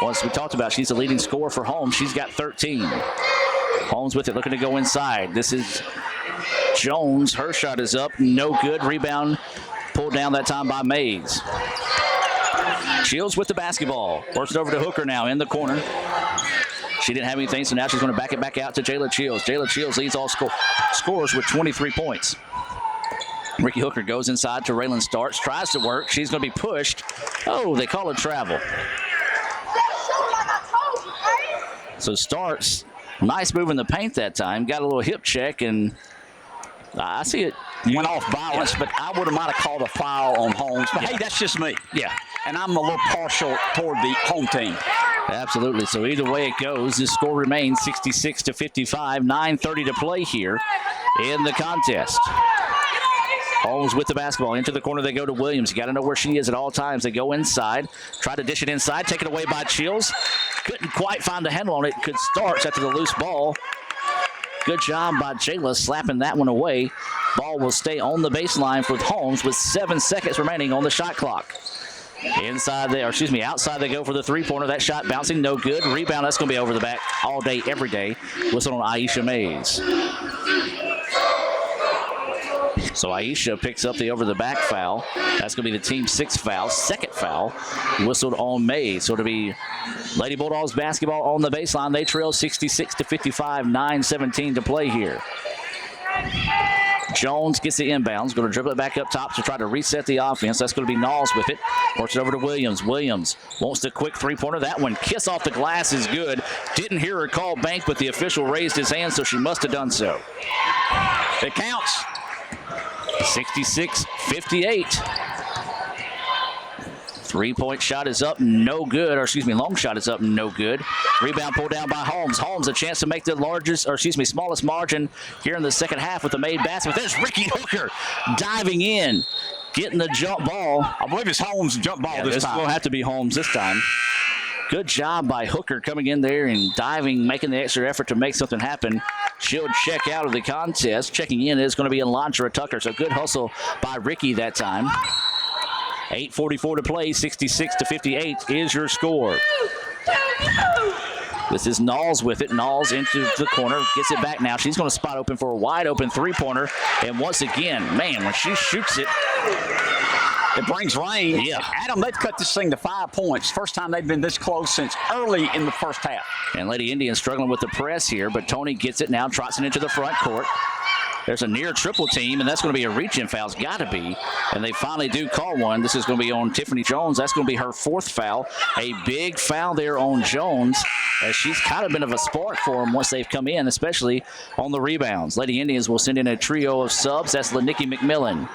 Once we talked about, she's the leading scorer for Holmes. She's got 13. Holmes with it, looking to go inside. This is Jones. Her shot is up. No good. Rebound pulled down that time by Mays. Shields with the basketball. Works it over to Hooker now in the corner. She didn't have anything, so now she's going to back it back out to Jayla Childs. Jayla Childs leads all scores with 23 points. Ricky Hooker goes inside to Raylan Starks. Tries to work. She's going to be pushed. Oh, they call it travel. So Starks, nice move in the paint that time. Got a little hip check, and I see it. Went off balance, but I would have might have called a foul on Holmes. But hey, that's just me. Yeah. And I'm a little partial toward the home team. Absolutely. So either way it goes, this score remains 66-55. 9:30 to play here in the contest. Holmes with the basketball. Into the corner they go to Williams. You got to know where she is at all times. They go inside. Try to dish it inside. Taken away by Chills. Couldn't quite find the handle on it. Good starts after the loose ball. Good job by Jayla slapping that one away. Ball will stay on the baseline for Holmes with 7 seconds remaining on the shot clock. Outside they go for the three-pointer. That shot bouncing, no good. Rebound, that's going to be over the back all day, every day. Whistle on Aisha Mays. So Aisha picks up the over-the-back foul. That's going to be the team's 6th foul. Second foul whistled on Mays. So it'll be Lady Bulldogs basketball on the baseline. They trail 66-55, 9:17 to play here. Jones gets the inbounds, going to dribble it back up top to try to reset the offense. That's going to be Knowles with it. Works it over to Williams. Williams wants the quick three-pointer. That one, kiss off the glass, is good. Didn't hear her call bank, but the official raised his hand, so she must have done so. It counts. 66-58. Three-point shot is up, no good. Long shot is up, no good. Rebound pulled down by Holmes. Holmes a chance to make the smallest margin here in the second half with the made basket. There's Ricky Hooker diving in, getting the jump ball. I believe it's Holmes' jump ball this time. This will have to be Holmes this time. Good job by Hooker coming in there and diving, making the extra effort to make something happen. She'll check out of the contest. Checking in is going to be Elantra Tucker. So good hustle by Ricky that time. 8:44 to play, 66-58 is your score. This is Knowles with it. Knowles into the corner, gets it back now. She's going to spot open for a wide open three-pointer. And once again, man, when she shoots it, it brings rain. Yeah. Adam, they've cut this thing to 5 points. First time they've been this close since early in the first half. And Lady Indians struggling with the press here, but Tony gets it now, trots it into the front court. There's a near triple team, and that's going to be a reach-in foul. It's got to be. And they finally do call one. This is going to be on Tiffany Jones. That's going to be her 4th foul. A big foul there on Jones, as she's kind of been of a spark for them once they've come in, especially on the rebounds. Lady Indians will send in a trio of subs. That's LaNikki McMillan.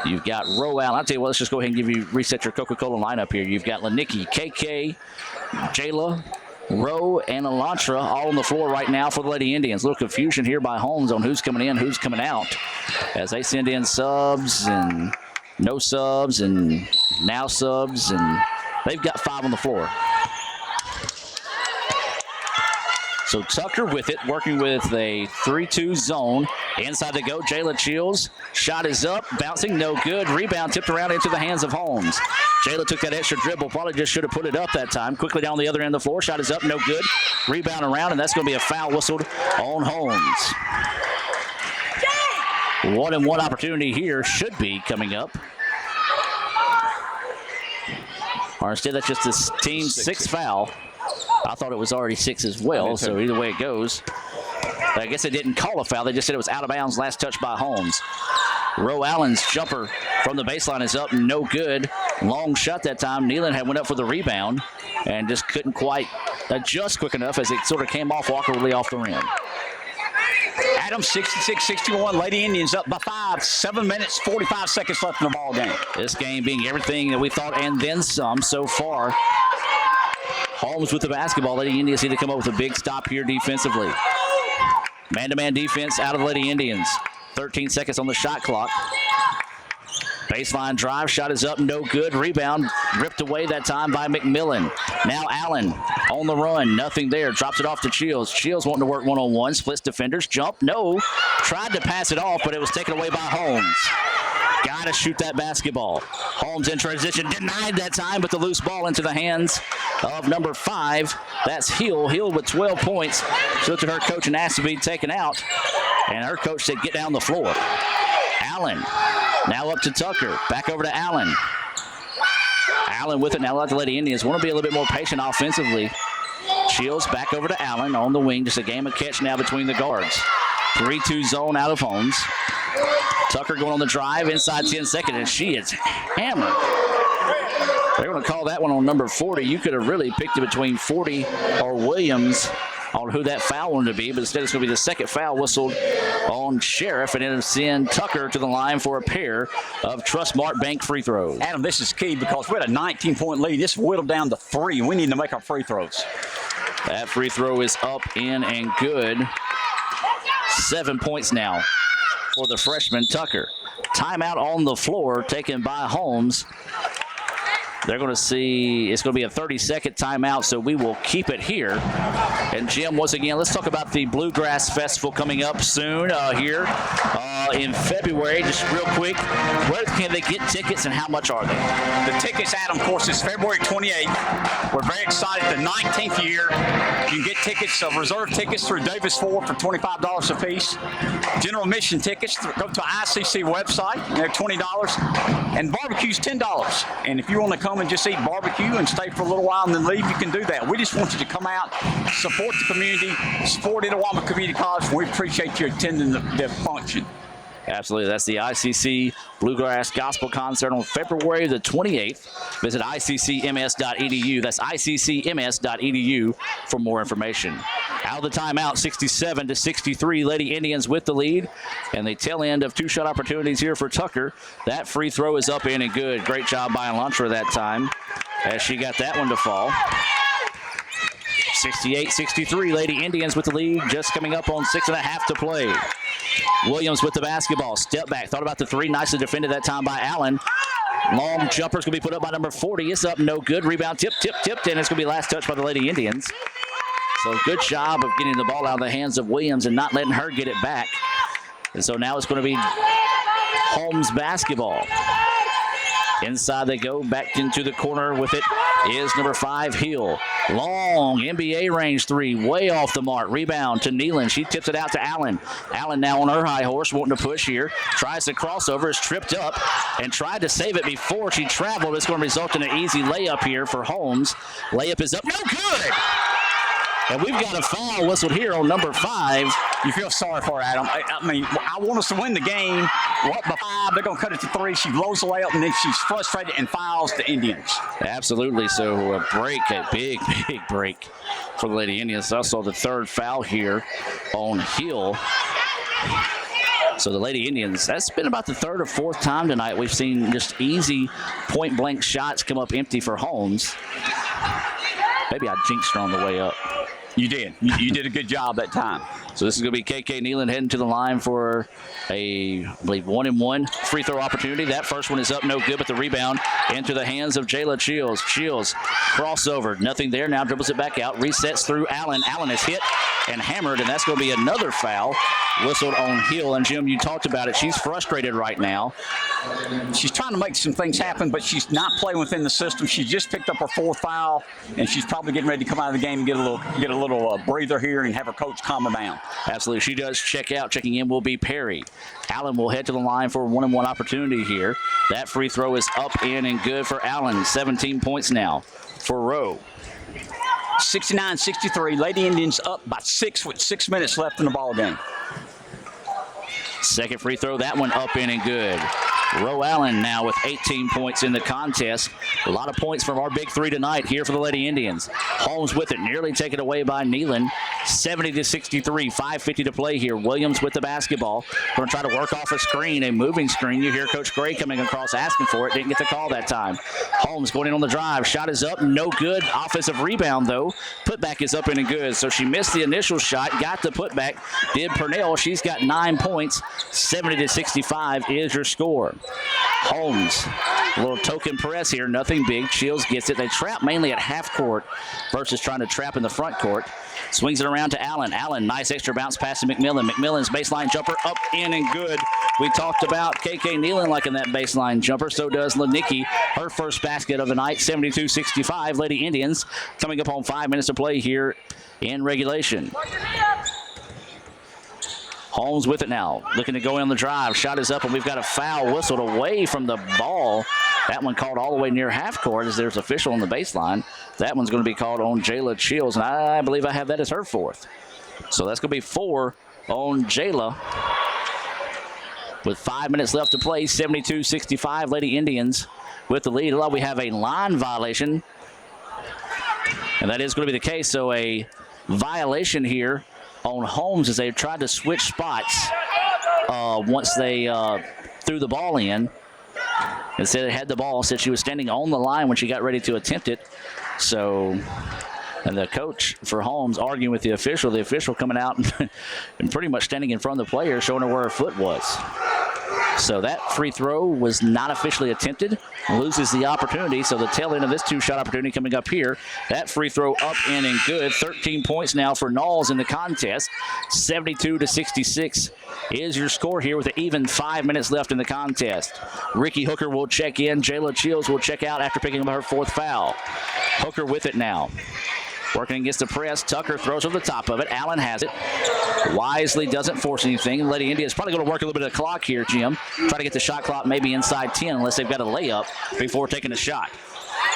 You've got Roe Allen. I'll tell you what, let's just go ahead and reset your Coca-Cola lineup here. You've got LaNikki, KK, Jayla, Rowe, and Elantra all on the floor right now for the Lady Indians. A little confusion here by Holmes on who's coming in, who's coming out, as they send in subs and no subs and now subs, and they've got 5 on the floor. So Tucker with it, working with a 3-2 zone. Inside they go, Jayla Chills. Shot is up, bouncing, no good. Rebound tipped around into the hands of Holmes. Jayla took that extra dribble, probably just should have put it up that time. Quickly down the other end of the floor, shot is up, no good. Rebound around, and that's going to be a foul whistled on Holmes. 1-and-1 opportunity here should be coming up. Or instead, that's just this team's 6th foul. I thought it was already 6 as well, so either way it goes. But I guess they didn't call a foul. They just said it was out of bounds, last touch by Holmes. Roe Allen's jumper from the baseline is up, no good. Long shot that time. Nealon had went up for the rebound and just couldn't quite adjust quick enough as it sort of came off awkwardly off the rim. Adams 66-61. Lady Indians up by 5. 7 minutes, 45 seconds left in the ball game. This game being everything that we thought and then some so far. Holmes with the basketball. Lady Indians need to come up with a big stop here defensively. Man-to-man defense out of the Lady Indians. 13 seconds on the shot clock. Baseline drive, shot is up, no good. Rebound ripped away that time by McMillan. Now Allen on the run, nothing there. Drops it off to Shields. Shields wanting to work one-on-one, splits defenders, jump, no. Tried to pass it off, but it was taken away by Holmes. Got to shoot that basketball. Holmes in transition, denied that time, but the loose ball into the hands of number 5. That's Hill. Hill with 12 points. She looked at her coach and asked to be taken out, and her coach said, get down the floor. Allen now up to Tucker. Back over to Allen. Allen with it now. Let the Lady Indians want to be a little bit more patient offensively. Shields back over to Allen on the wing. Just a game of catch now between the guards. 3-2 zone out of Holmes. Tucker going on the drive inside 10 seconds, and she is hammered. They're going to call that one on number 40. You could have really picked it between 40 or Williams on who that foul wanted to be, but instead it's going to be the second foul whistled on Sheriff, and it'll send Tucker to the line for a pair of Trustmark Bank free throws. Adam, this is key because we're at a 19-point lead. This whittled down to 3. We need to make our free throws. That free throw is up, in, and good. 7 points now for the freshman Tucker. timeout on the floor taken by Holmes. They're going to see it's going to be a 30-second timeout, so we will keep it here. And Jim, once again, let's talk about the Bluegrass Festival coming up soon here in February. Just real quick, where can they get tickets and how much are they? The tickets, Adam, of course, is February 28th. We're very excited. The 19th year, you can get tickets, reserve tickets through Davis Ford for $25 a piece. General admission tickets, go to ICC website, they're $20. And barbecue's $10. And if you want to come and just eat barbecue and stay for a little while and then leave, you can do that. We just want you to come out, support the community, support Itawamba Community College. We appreciate you attending the function. Absolutely. That's the ICC Bluegrass Gospel Concert on February the 28th. Visit iccms.edu. That's iccms.edu for more information. Out of the timeout, 67-63. Lady Indians with the lead. And the tail end of 2 shot opportunities here for Tucker. That free throw is up in and good. Great job by Elantra that time as she got that one to fall. 68-63. Lady Indians with the lead. Just coming up on 6.5 to play. Williams with the basketball. Step back. Thought about the three. Nicely defended that time by Allen. Long jumper's going to be put up by number 40. It's up. No good. Rebound. Tipped. And it's going to be last touch by the Lady Indians. So good job of getting the ball out of the hands of Williams and not letting her get it back. And so now it's going to be Holmes basketball. Inside they go. Back into the corner with it is number 5, Hill. Long NBA range three. Way off the mark. Rebound to Nealon. She tips it out to Allen. Allen now on her high horse, wanting to push here. Tries to crossover. Is tripped up and tried to save it before she traveled. It's going to result in an easy layup here for Holmes. Layup is up. No good! And we've got a foul whistled here on number 5. You feel sorry for her, Adam. I mean, I want us to win the game. We're up by 5. They're going to cut it to 3. She blows the layup, and then she's frustrated and fouls the Indians. Absolutely. So a break, a big break for the Lady Indians. Also the 3rd foul here on Hill. So the Lady Indians, that's been about the 3rd or 4th time tonight we've seen just easy point-blank shots come up empty for Holmes. Maybe I jinxed her on the way up. You did. You did a good job that time. So this is going to be KK Nealon heading to the line for a, I believe, 1-and-1 free throw opportunity. That first one is up, no good, but the rebound into the hands of Jayla Shields. Shields crossover, nothing there. Now dribbles it back out, resets through Allen. Allen is hit and hammered, and that's going to be another foul whistled on Hill. And Jim, you talked about it. She's frustrated right now. She's trying to make some things happen, but she's not playing within the system. She just picked up her 4th foul, and she's probably getting ready to come out of the game and get a little breather here and have her coach calm her down. Absolutely. She does check out. Checking in will be Perry. Allen will head to the line for a 1-and-1 opportunity here. That free throw is up, in, and good for Allen. 17 points now for Rowe. 69-63. Lady Indians up by 6 with 6 minutes left in the ball game. Second free throw, that one up, in, and good. Roe Allen now with 18 points in the contest. A lot of points from our big 3 tonight here for the Lady Indians. Holmes with it, nearly taken away by Nealon. 70-63, 5:50 to play here. Williams with the basketball. Going to try to work off a screen, a moving screen. You hear Coach Gray coming across asking for it. Didn't get the call that time. Holmes going in on the drive. Shot is up, no good. Offensive rebound though. Putback is up, in, and good. So she missed the initial shot, got the putback. Did Purnell. She's got 9 points. 70-65 is your score. Holmes, a little token press here, nothing big. Shields gets it. They trap mainly at half court versus trying to trap in the front court. Swings it around to Allen. Allen, nice extra bounce pass to McMillan. McMillan's baseline jumper up, in, and good. We talked about KK Nealon liking that baseline jumper. So does Lanicki. Her first basket of the night, 72-65. Lady Indians coming up on 5 minutes to play here in regulation. Holmes with it now, looking to go in on the drive. Shot is up, and we've got a foul whistled away from the ball. That one called all the way near half court as there's official on the baseline. That one's going to be called on Jayla Shields, and I believe I have that as her 4th. So that's going to be 4 on Jayla. With 5 minutes left to play, 72-65, Lady Indians with the lead. We have a line violation, and that is going to be the case. So a violation here on Holmes as they tried to switch spots once they threw the ball in. Instead, they had the ball, said she was standing on the line when she got ready to attempt it. So, and the coach for Holmes arguing with the official coming out and pretty much standing in front of the player, showing her where her foot was. So that free throw was not officially attempted. Loses the opportunity. So the tail end of this two-shot opportunity coming up here. That free throw up in and good. 13 points now for Knowles in the contest. 72-66 is your score here with an even 5 minutes left in the contest. Ricky Hooker will check in. Jayla Chills will check out after picking up her fourth foul. Hooker with it now. Working against the press. Tucker throws over the top of it. Allen has it. Wisely doesn't force anything. Lady India is probably going to work a little bit of the clock here, Jim. Try to get the shot clock maybe inside 10 unless they've got a layup before taking a shot.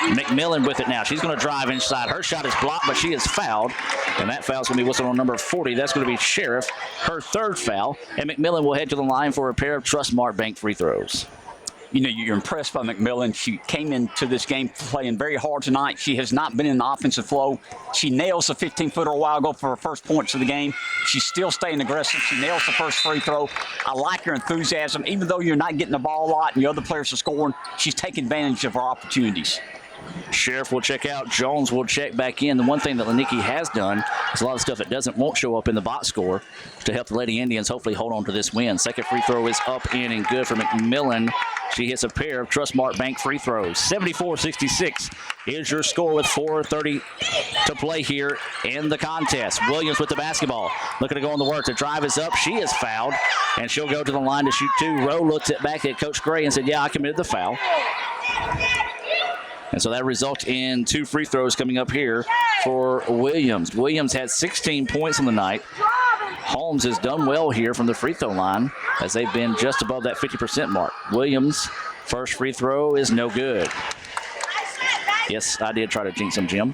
McMillan with it now. She's going to drive inside. Her shot is blocked, but she is fouled. And that foul is going to be whistled on number 40. That's going to be Sheriff, her third foul. And McMillan will head to the line for a pair of Trustmark Bank free throws. You know, you're impressed by McMillan. She came into this game playing very hard tonight. She has not been in the offensive flow. She nails the 15-footer a while ago for her first points of the game. She's still staying aggressive. She nails the first free throw. I like her enthusiasm. Even though you're not getting the ball a lot and the other players are scoring, she's taking advantage of her opportunities. Sheriff will check out. Jones will check back in. The one thing that Lanieke has done is a lot of stuff that won't show up in the box score to help the Lady Indians hopefully hold on to this win. Second free throw is up, in, and good for McMillan. She hits a pair of Trustmark Bank free throws. 74-66 is your score with 4:30 to play here in the contest. Williams with the basketball. Looking to go on the work. The drive is up. She is fouled, and she'll go to the line to shoot two. Rowe looked back at Coach Gray and said, yeah, I committed the foul. And so that results in two free throws coming up here for Williams. Williams had 16 points on the night. Holmes has done well here from the free throw line as they've been just above that 50% mark. Williams' first free throw is no good. Yes, I did try to jinx him, Jim.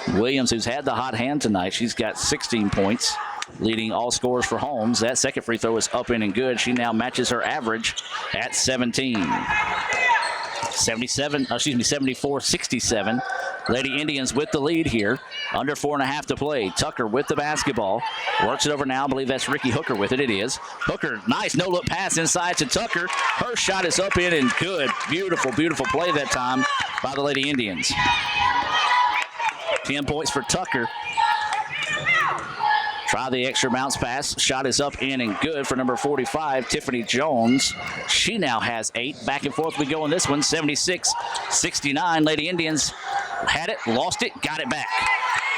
Williams, who's had the hot hand tonight, she's got 16 points, leading all scorers for Holmes. That second free throw is up, in, and good. She now matches her average at 17. 74-67. Lady Indians with the lead here. Under 4.5 to play. Tucker with the basketball. Works it over now. I believe that's Ricky Hooker with it. It is. Hooker, nice no-look pass inside to Tucker. Her shot is up, in, and good. Beautiful, beautiful play that time by the Lady Indians. 10 points for Tucker. Try the extra bounce pass. Shot is up, in, and good for number 45, Tiffany Jones. She now has 8. Back and forth we go in this one. 76-69. Lady Indians had it, lost it, got it back.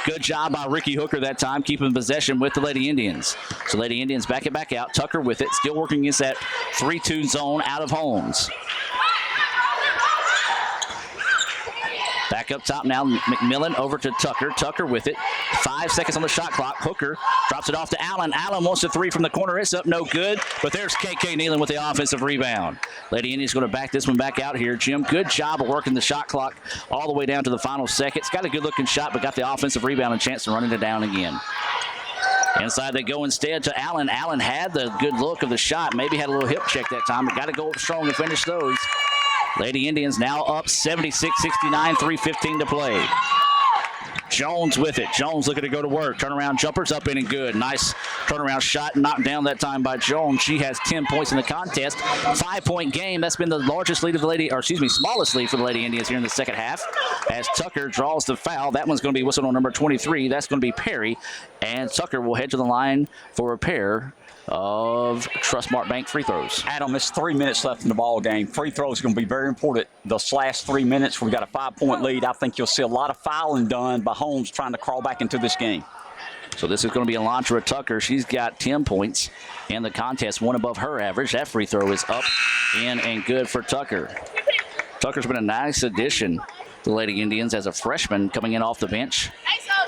Good job by Ricky Hooker that time, keeping possession with the Lady Indians. So Lady Indians back it back out. Tucker with it, still working against that 3-2 zone out of Holmes. Back up top now, McMillan over to Tucker. Tucker with it. 5 seconds on the shot clock. Hooker drops it off to Allen. Allen wants a three from the corner. It's up, no good. But there's KK Nealon with the offensive rebound. Lady Indians going to back this one back out here. Jim, good job of working the shot clock all the way down to the final seconds. Got a good-looking shot, but got the offensive rebound and chance to run it down again. Inside they go instead to Allen. Allen had the good look of the shot. Maybe had a little hip check that time, but got to go up strong and finish those. Lady Indians now up 76-69, 3:15 to play. Jones with it. Jones looking to go to work. Turnaround jumpers up, in, and good. Nice turnaround shot knocked down that time by Jones. She has 10 points in the contest. 5-point game. That's been the largest lead of the Lady, or excuse me, smallest lead for the Lady Indians here in the second half. As Tucker draws the foul. That one's going to be whistled on number 23. That's going to be Perry. And Tucker will head to the line for a pair of Trustmark Bank free throws. Adam, it's 3 minutes left in the ball game. Free throws are going to be very important. Those last 3 minutes, we've got a 5-point lead. I think you'll see a lot of fouling done by Holmes trying to crawl back into this game. So this is going to be Elantra Tucker. She's got 10 points in the contest, one above her average. That free throw is up, in, and good for Tucker. Tucker's been a nice addition to the Lady Indians as a freshman coming in off the bench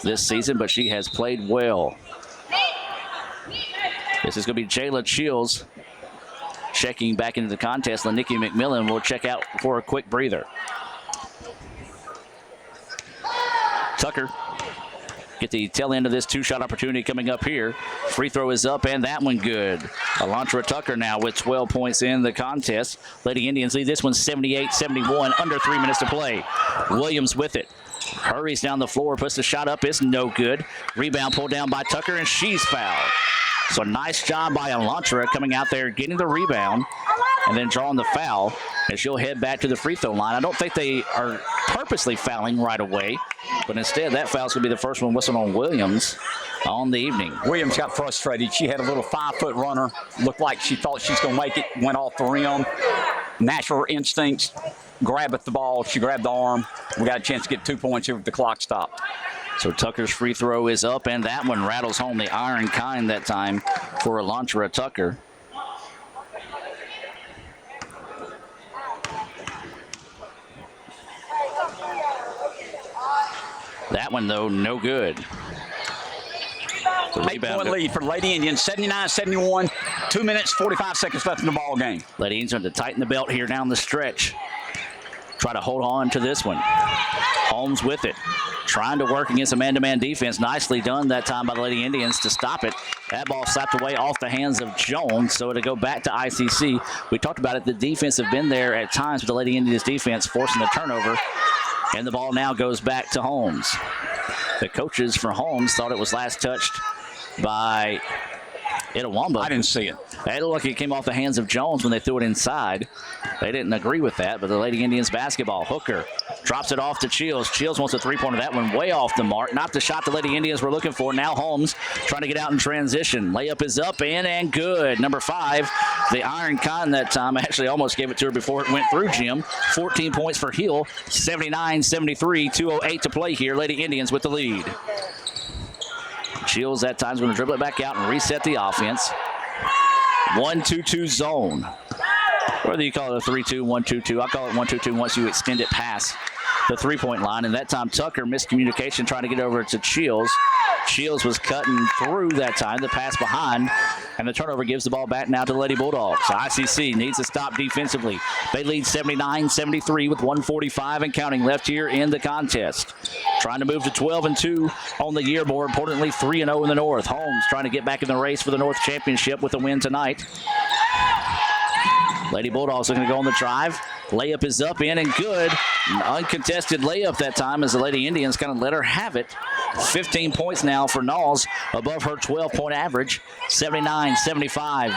this season, but she has played well. This is going to be Jayla Chills checking back into the contest. Lanieke McMillan will check out for a quick breather. Tucker get the tail end of this two-shot opportunity coming up here. Free throw is up, and that one good. Elantra Tucker now with 12 points in the contest. Lady Indians lead this one 78-71, under 3 minutes to play. Williams with it. Hurries down the floor, puts the shot up. It's no good. Rebound pulled down by Tucker, and she's fouled. So nice job by Elantra coming out there, getting the rebound, and then drawing the foul, and she'll head back to the free throw line. I don't think they are purposely fouling right away, but instead that foul's going to be the first one whistled on Williams on the evening. Williams got frustrated. She had a little 5-foot runner. Looked like she thought she was going to make it. Went off the rim. Natural instincts. Grab at the ball. She grabbed the arm. We got a chance to get 2 points here with the clock stopped. So Tucker's free throw is up, and that one rattles home the iron kind that time for Elantra Tucker. That one, though, no good. 8-point lead for Lady Indians, 79-71. 2 minutes, 45 seconds left in the ball game. Lady Indians going to tighten the belt here down the stretch. Try to hold on to this one. Holmes with it. Trying to work against a man-to-man defense. Nicely done that time by the Lady Indians to stop it. That ball slapped away off the hands of Jones, so it'll go back to ICC. We talked about it. The defense have been there at times with the Lady Indians defense forcing the turnover. And the ball now goes back to Holmes. The coaches for Holmes thought it was last touched by Itawamba. I didn't see it. It looked like it came off the hands of Jones when they threw it inside. They didn't agree with that, but the Lady Indians basketball. Hooker drops it off to Shields. Shields wants a three-pointer. That one way off the mark. Not the shot the Lady Indians were looking for. Now Holmes trying to get out in transition. Layup is up, in, and good. Number 5, the iron con that time. I actually almost gave it to her before it went through, Jim. 14 points for Hill. 79-73. 2:08 to play here. Lady Indians with the lead. Shields that time is going to dribble it back out and reset the offense. 1-2-2 zone. Whether you call it a 3-2, 1-2-2, I call it 1-2-2 once you extend it past the three-point line. And that time Tucker miscommunication trying to get over to Shields. Shields was cutting through that time. The pass behind, and the turnover gives the ball back now to the Lady Bulldogs. ICC needs to stop defensively. They lead 79-73 with 1:45 and counting left here in the contest. Trying to move to 12-2 on the year. More importantly, 3-0 in the North. Holmes trying to get back in the race for the North Championship with a win tonight. Lady Bulldogs looking to go on the drive. Layup is up, in, and good. An uncontested layup that time as the Lady Indians kind of let her have it. 15 points now for Knowles, above her 12-point average. 79-75.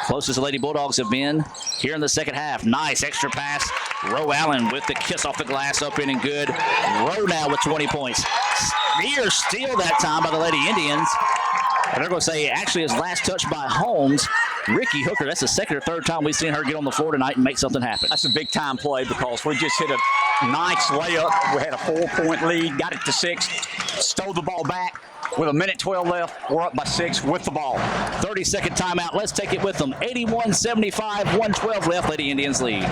Closest the Lady Bulldogs have been here in the second half. Nice extra pass. Roe Allen with the kiss off the glass, up, in, and good. Roe now with 20 points. Near steal that time by the Lady Indians. And they're going to say actually his last touch by Holmes. Ricky Hooker, that's the second or third time we've seen her get on the floor tonight and make something happen. That's a big-time play because we just hit a nice layup. We had a 4-point lead, got it to 6, stole the ball back. With 1:12 left, we're up by 6 with the ball. 30-second timeout. Let's take it with them. 81-75, 1:12 left. Lady Indians lead.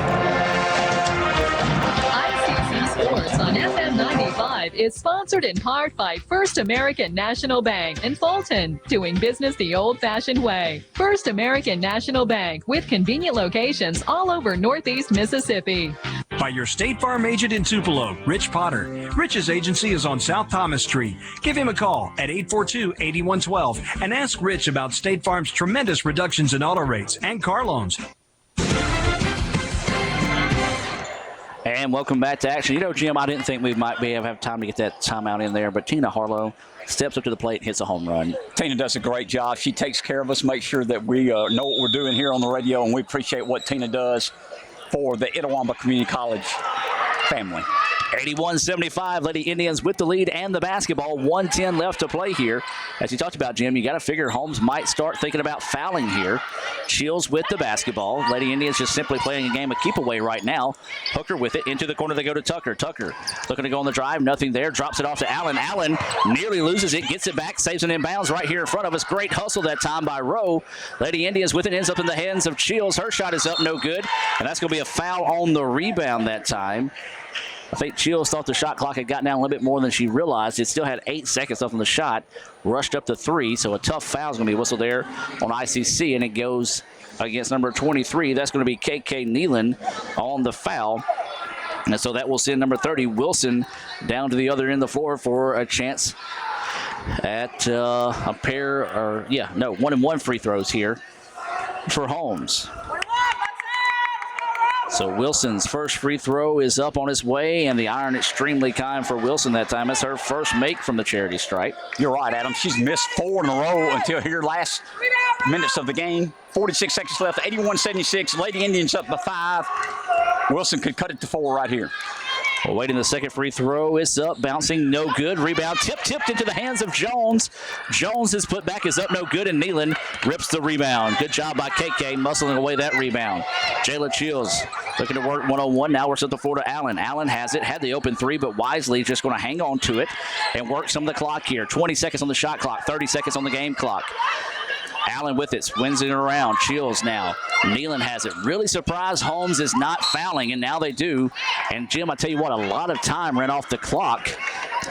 ICC Sports on FM 95 is sponsored in part by First American National Bank in Fulton, doing business the old-fashioned way. First American National Bank, with convenient locations all over Northeast Mississippi. By your State Farm agent in Tupelo, Rich Potter. Rich's agency is on South Thomas Street. Give him a call at 842-8112 and ask Rich about State Farm's tremendous reductions in auto rates and car loans. And welcome back to action. You know, Jim, I didn't think we might be able to have time to get that timeout in there, but Tina Harlow steps up to the plate and hits a home run. Tina does a great job. She takes care of us, makes sure that we know what we're doing here on the radio, and we appreciate what Tina does for the Itawamba Community College family. 81-75, Lady Indians with the lead and the basketball. 1:10 left to play here. As you talked about, Jim, you got to figure Holmes might start thinking about fouling here. Shields with the basketball. Lady Indians just simply playing a game of keep away right now. Hooker with it. Into the corner they go to Tucker. Tucker looking to go on the drive. Nothing there. Drops it off to Allen. Allen nearly loses it. Gets it back. Saves it in bounds right here in front of us. Great hustle that time by Rowe. Lady Indians with it. Ends up in the hands of Shields. Her shot is up. No good. And that's going to be a foul on the rebound that time. I think Shields thought the shot clock had gotten down a little bit more than she realized. It still had 8 seconds left on the shot. Rushed up to 3, so a tough foul is going to be whistled there on ICC, and it goes against number 23. That's going to be KK Nealon on the foul. And so that will send number 30, Wilson, down to the other end of the floor for a chance at a pair, or 1-and-1 free throws here for Holmes. So Wilson's first free throw is up on his way, and the iron extremely kind for Wilson that time. It's her first make from the charity stripe. You're right, Adam. She's missed 4 in a row until here last minutes of the game. 46 seconds left, 81-76. Lady Indians up by 5. Wilson could cut it to 4 right here. Awaiting the second free throw. It's up, bouncing, no good. Rebound tipped into the hands of Jones. Jones's putback is up, no good, and Nealon rips the rebound. Good job by KK, muscling away that rebound. Jayla Chills looking to work one-on-one. Now works at the floor to Allen. Allen has it, had the open 3, but wisely just going to hang on to it and work some of the clock here. 20 seconds on the shot clock, 30 seconds on the game clock. Allen with it, swings it around. Chills now. Nealon has it. Really surprised Holmes is not fouling, and now they do. And Jim, I tell you what, a lot of time ran off the clock.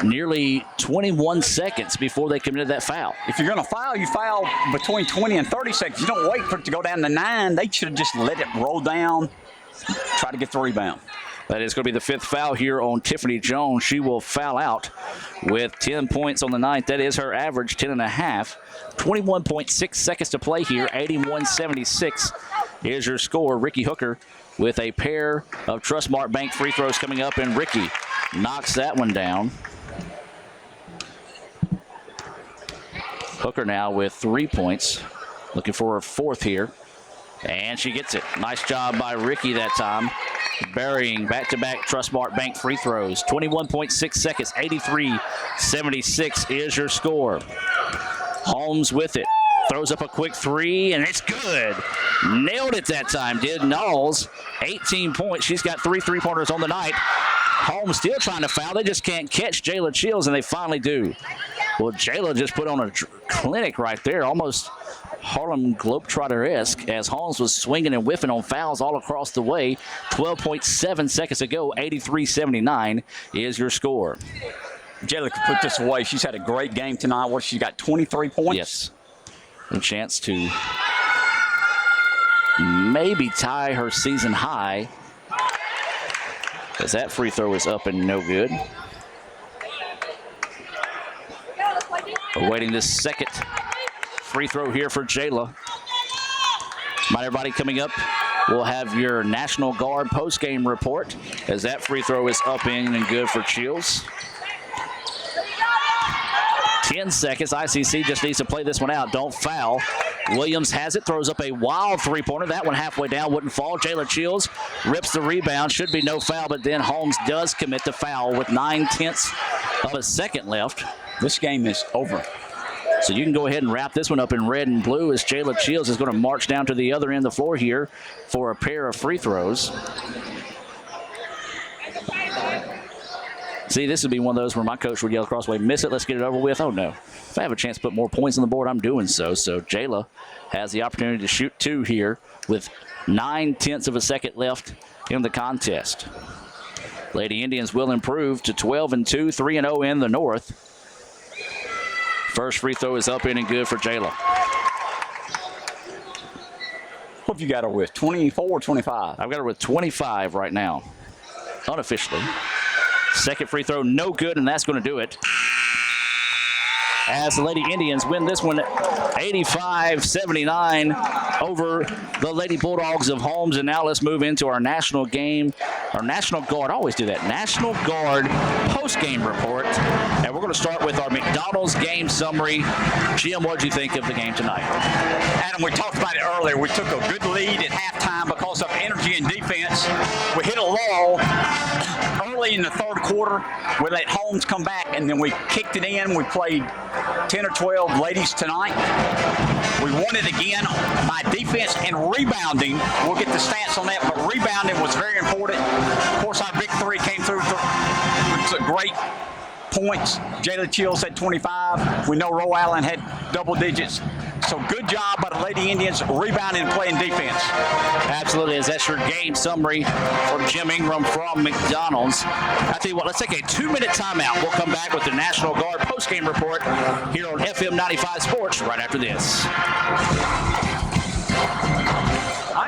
Nearly 21 seconds before they committed that foul. If you're going to foul, you foul between 20 and 30 seconds. You don't wait for it to go down to 9. They should have just let it roll down, try to get the rebound. That is going to be the 5th foul here on Tiffany Jones. She will foul out with 10 points on the night. That is her average, 10.5. 21.6 seconds to play here, 81-76 is your score. Ricky Hooker with a pair of Trustmark Bank free throws coming up, and Ricky knocks that one down. Hooker now with 3 points, looking for her 4th here, and she gets it. Nice job by Ricky that time, burying back-to-back Trustmark Bank free throws. 21.6 seconds, 83-76 is your score. Holmes with it. Throws up a quick 3, and it's good. Nailed it that time, did Knowles. 18 points. She's got 3 3-pointers on the night. Holmes still trying to foul. They just can't catch Jayla Chills, and they finally do. Well, Jayla just put on a clinic right there, almost Harlem Globetrotter-esque, as Holmes was swinging and whiffing on fouls all across the way. 12.7 seconds to go. 83-79 is your score. Jayla could put this away. She's had a great game tonight. What, she got 23 points? Yes. A chance to maybe tie her season high, as that free throw is up and no good. Awaiting this second free throw here for Jayla. Right, everybody, coming up, we'll have your National Guard post-game report, as that free throw is up in and good for Chills. 10 seconds. ICC just needs to play this one out. Don't foul. Williams has it, throws up a wild 3-pointer. That one halfway down wouldn't fall. Jayla Chills rips the rebound. Should be no foul, but then Holmes does commit the foul with 9/10 of a second left. This game is over. So you can go ahead and wrap this one up in red and blue, as Jayla Chills is going to march down to the other end of the floor here for a pair of free throws. See, this would be one of those where my coach would yell across the way, miss it, let's get it over with. Oh, no. If I have a chance to put more points on the board, I'm doing so. So Jayla has the opportunity to shoot 2 here with 9/10 of a second left in the contest. Lady Indians will improve to 12-2, 3-0 in the North. First free throw is up in and good for Jayla. What have you got her with, 24 or 25? I've got her with 25 right now, unofficially. Second free throw, no good, and that's going to do it. As the Lady Indians win this one 85-79 over the Lady Bulldogs of Holmes. And now let's move into our national game, our National Guard. I always do that. National Guard post-game report. And we're going to start with our McDonald's game summary. Jim, what did you think of the game tonight? Adam, we talked about it earlier. We took a good lead at halftime because of energy and defense. We hit a lull early in the third quarter. We let Holmes come back, and then we kicked it in. We played 10 or 12 ladies tonight. We won it again by defense and rebounding. We'll get the stats on that, but rebounding was very important. Of course, our big 3 came through with great points. Jayla Chills had 25. We know Roe Allen had double digits. So good job by the Lady Indians rebounding and playing defense. Absolutely, as that's your game summary from Jim Ingram from McDonald's. I tell you what, let's take a 2-minute timeout. We'll come back with the National Guard post-game report here on FM 95 Sports right after this.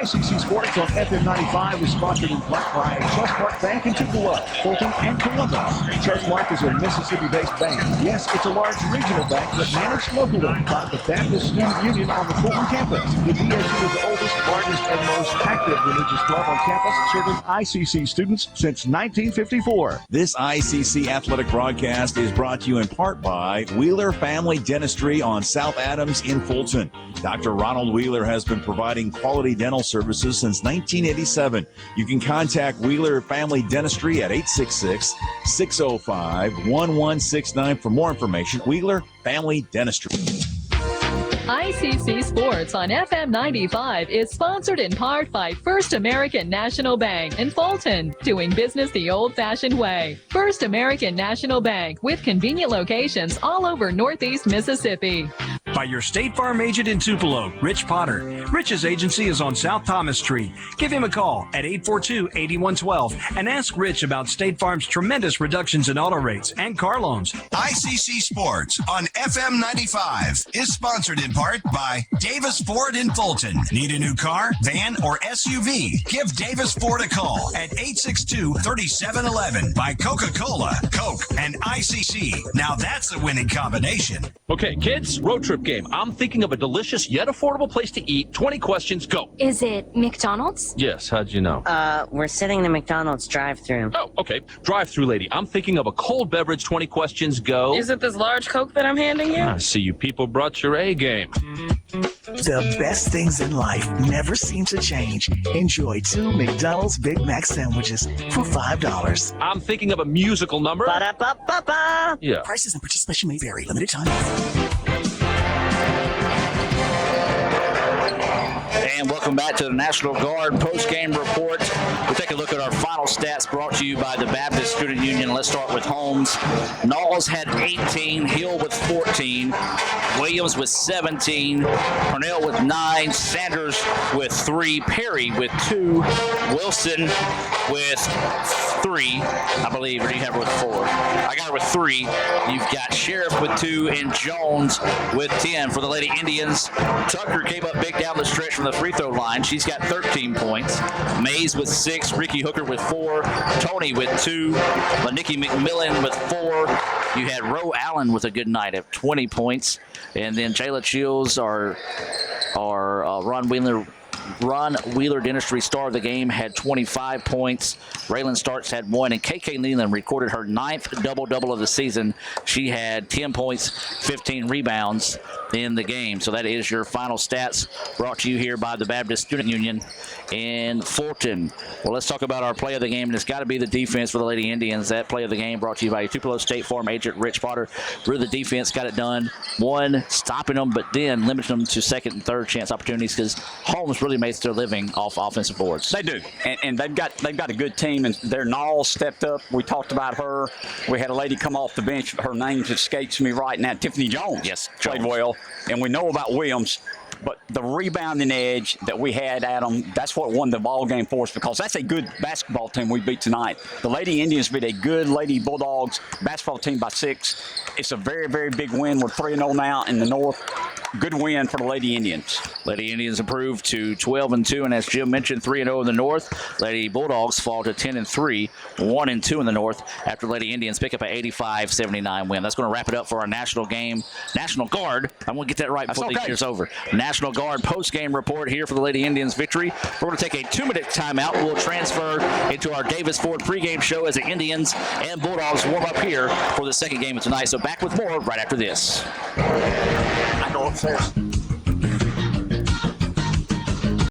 ICC Sports on FM 95 is sponsored in part by Trustmark Bank in Tupelo, Fulton, and Columbus. Trustmark is a Mississippi-based bank. Yes, it's a large regional bank, but managed locally by the Baptist Student Union on the Fulton campus. The BSU is the oldest, largest, and most active religious club on campus, serving ICC students since 1954. This ICC athletic broadcast is brought to you in part by Wheeler Family Dentistry on South Adams in Fulton. Dr. Ronald Wheeler has been providing quality dental services since 1987. You can contact Wheeler Family Dentistry at 866-605-1169 for more information. Wheeler Family Dentistry. ICC Sports on FM 95 is sponsored in part by First American National Bank in Fulton, doing business the old-fashioned way. First American National Bank, with convenient locations all over Northeast Mississippi. By your State Farm agent in Tupelo, Rich Potter. Rich's agency is on South Thomas Street. Give him a call at 842-8112 and ask Rich about State Farm's tremendous reductions in auto rates and car loans. ICC Sports on FM 95 is sponsored in part by Davis Ford in Fulton. Need a new car, van, or SUV? Give Davis Ford a call at 862-3711. By Coca-Cola, Coke, and ICC. Now that's a winning combination. Okay, kids, road trip game. I'm thinking of a delicious yet affordable place to eat. 20 questions, go. Is it McDonald's? Yes, how'd you know? We're sitting in the McDonald's drive-thru. Oh, okay. Drive-through lady. I'm thinking of a cold beverage. 20 questions, go. Is it this large Coke that I'm handing you? I see you people brought your A game. The best things in life never seem to change. Enjoy 2 McDonald's Big Mac sandwiches for $5. I'm thinking of a musical number. Ba-da-ba-ba-ba. Yeah. Prices and participation may vary. Limited time offer. And welcome back to the National Guard post-game report. We'll take a look at our final stats brought to you by the Baptist Student Union. Let's start with Holmes. Knowles had 18, Hill with 14, Williams with 17, Purnell with 9, Sanders with 3, Perry with 2, Wilson with 3, I believe, or do you have her with 4? I got her with 3. You've got Sheriff with 2 and Jones with 10 for the Lady Indians. Tucker came up big down the stretch from the free throw line. She's got 13 points. Mays with 6, Ricky Hooker with 4, Tony with 2, Nikki McMillan with 4. You had Roe Allen with a good night of 20 points. And then Jayla Chills, our Ron Wheeler Dentistry star of the game, had 25 points. Raylan Starks had 1, and KK Leland recorded her 9th double-double of the season. She had 10 points, 15 rebounds in the game. So that is your final stats brought to you here by the Baptist Student Union in Fulton. Well, let's talk about our play of the game, and it's got to be the defense for the Lady Indians. That play of the game brought to you by Tupelo State Farm agent Rich Potter. Really, the defense got it done. One, stopping them, but then limiting them to second and third chance opportunities, because Holmes really makes their living off offensive boards. They do, and they've got a good team, and their Knowles stepped up. We talked about her. We had a lady come off the bench. Her name escapes me right now. Tiffany Jones. Yes, played well, and we know about Williams. But the rebounding edge that we had at them, that's what won the ball game for us, because that's a good basketball team we beat tonight. The Lady Indians beat a good Lady Bulldogs basketball team by 6. It's a very, very big win. We're 3-0 now in the North. Good win for the Lady Indians. Lady Indians improved to 12-2, and as Jim mentioned, 3-0 in the North. Lady Bulldogs fall to 10-3, 1-2 in the North after Lady Indians pick up an 85-79 win. That's going to wrap it up for our national game. National Guard. I'm going to get that right before the year's over. National Guard post-game report here for the Lady Indians victory. We're going to take a 2-minute timeout. We'll transfer into our Davis Ford pregame show as the Indians and Bulldogs warm up here for the second game of tonight. So back with more right after this. I go upstairs.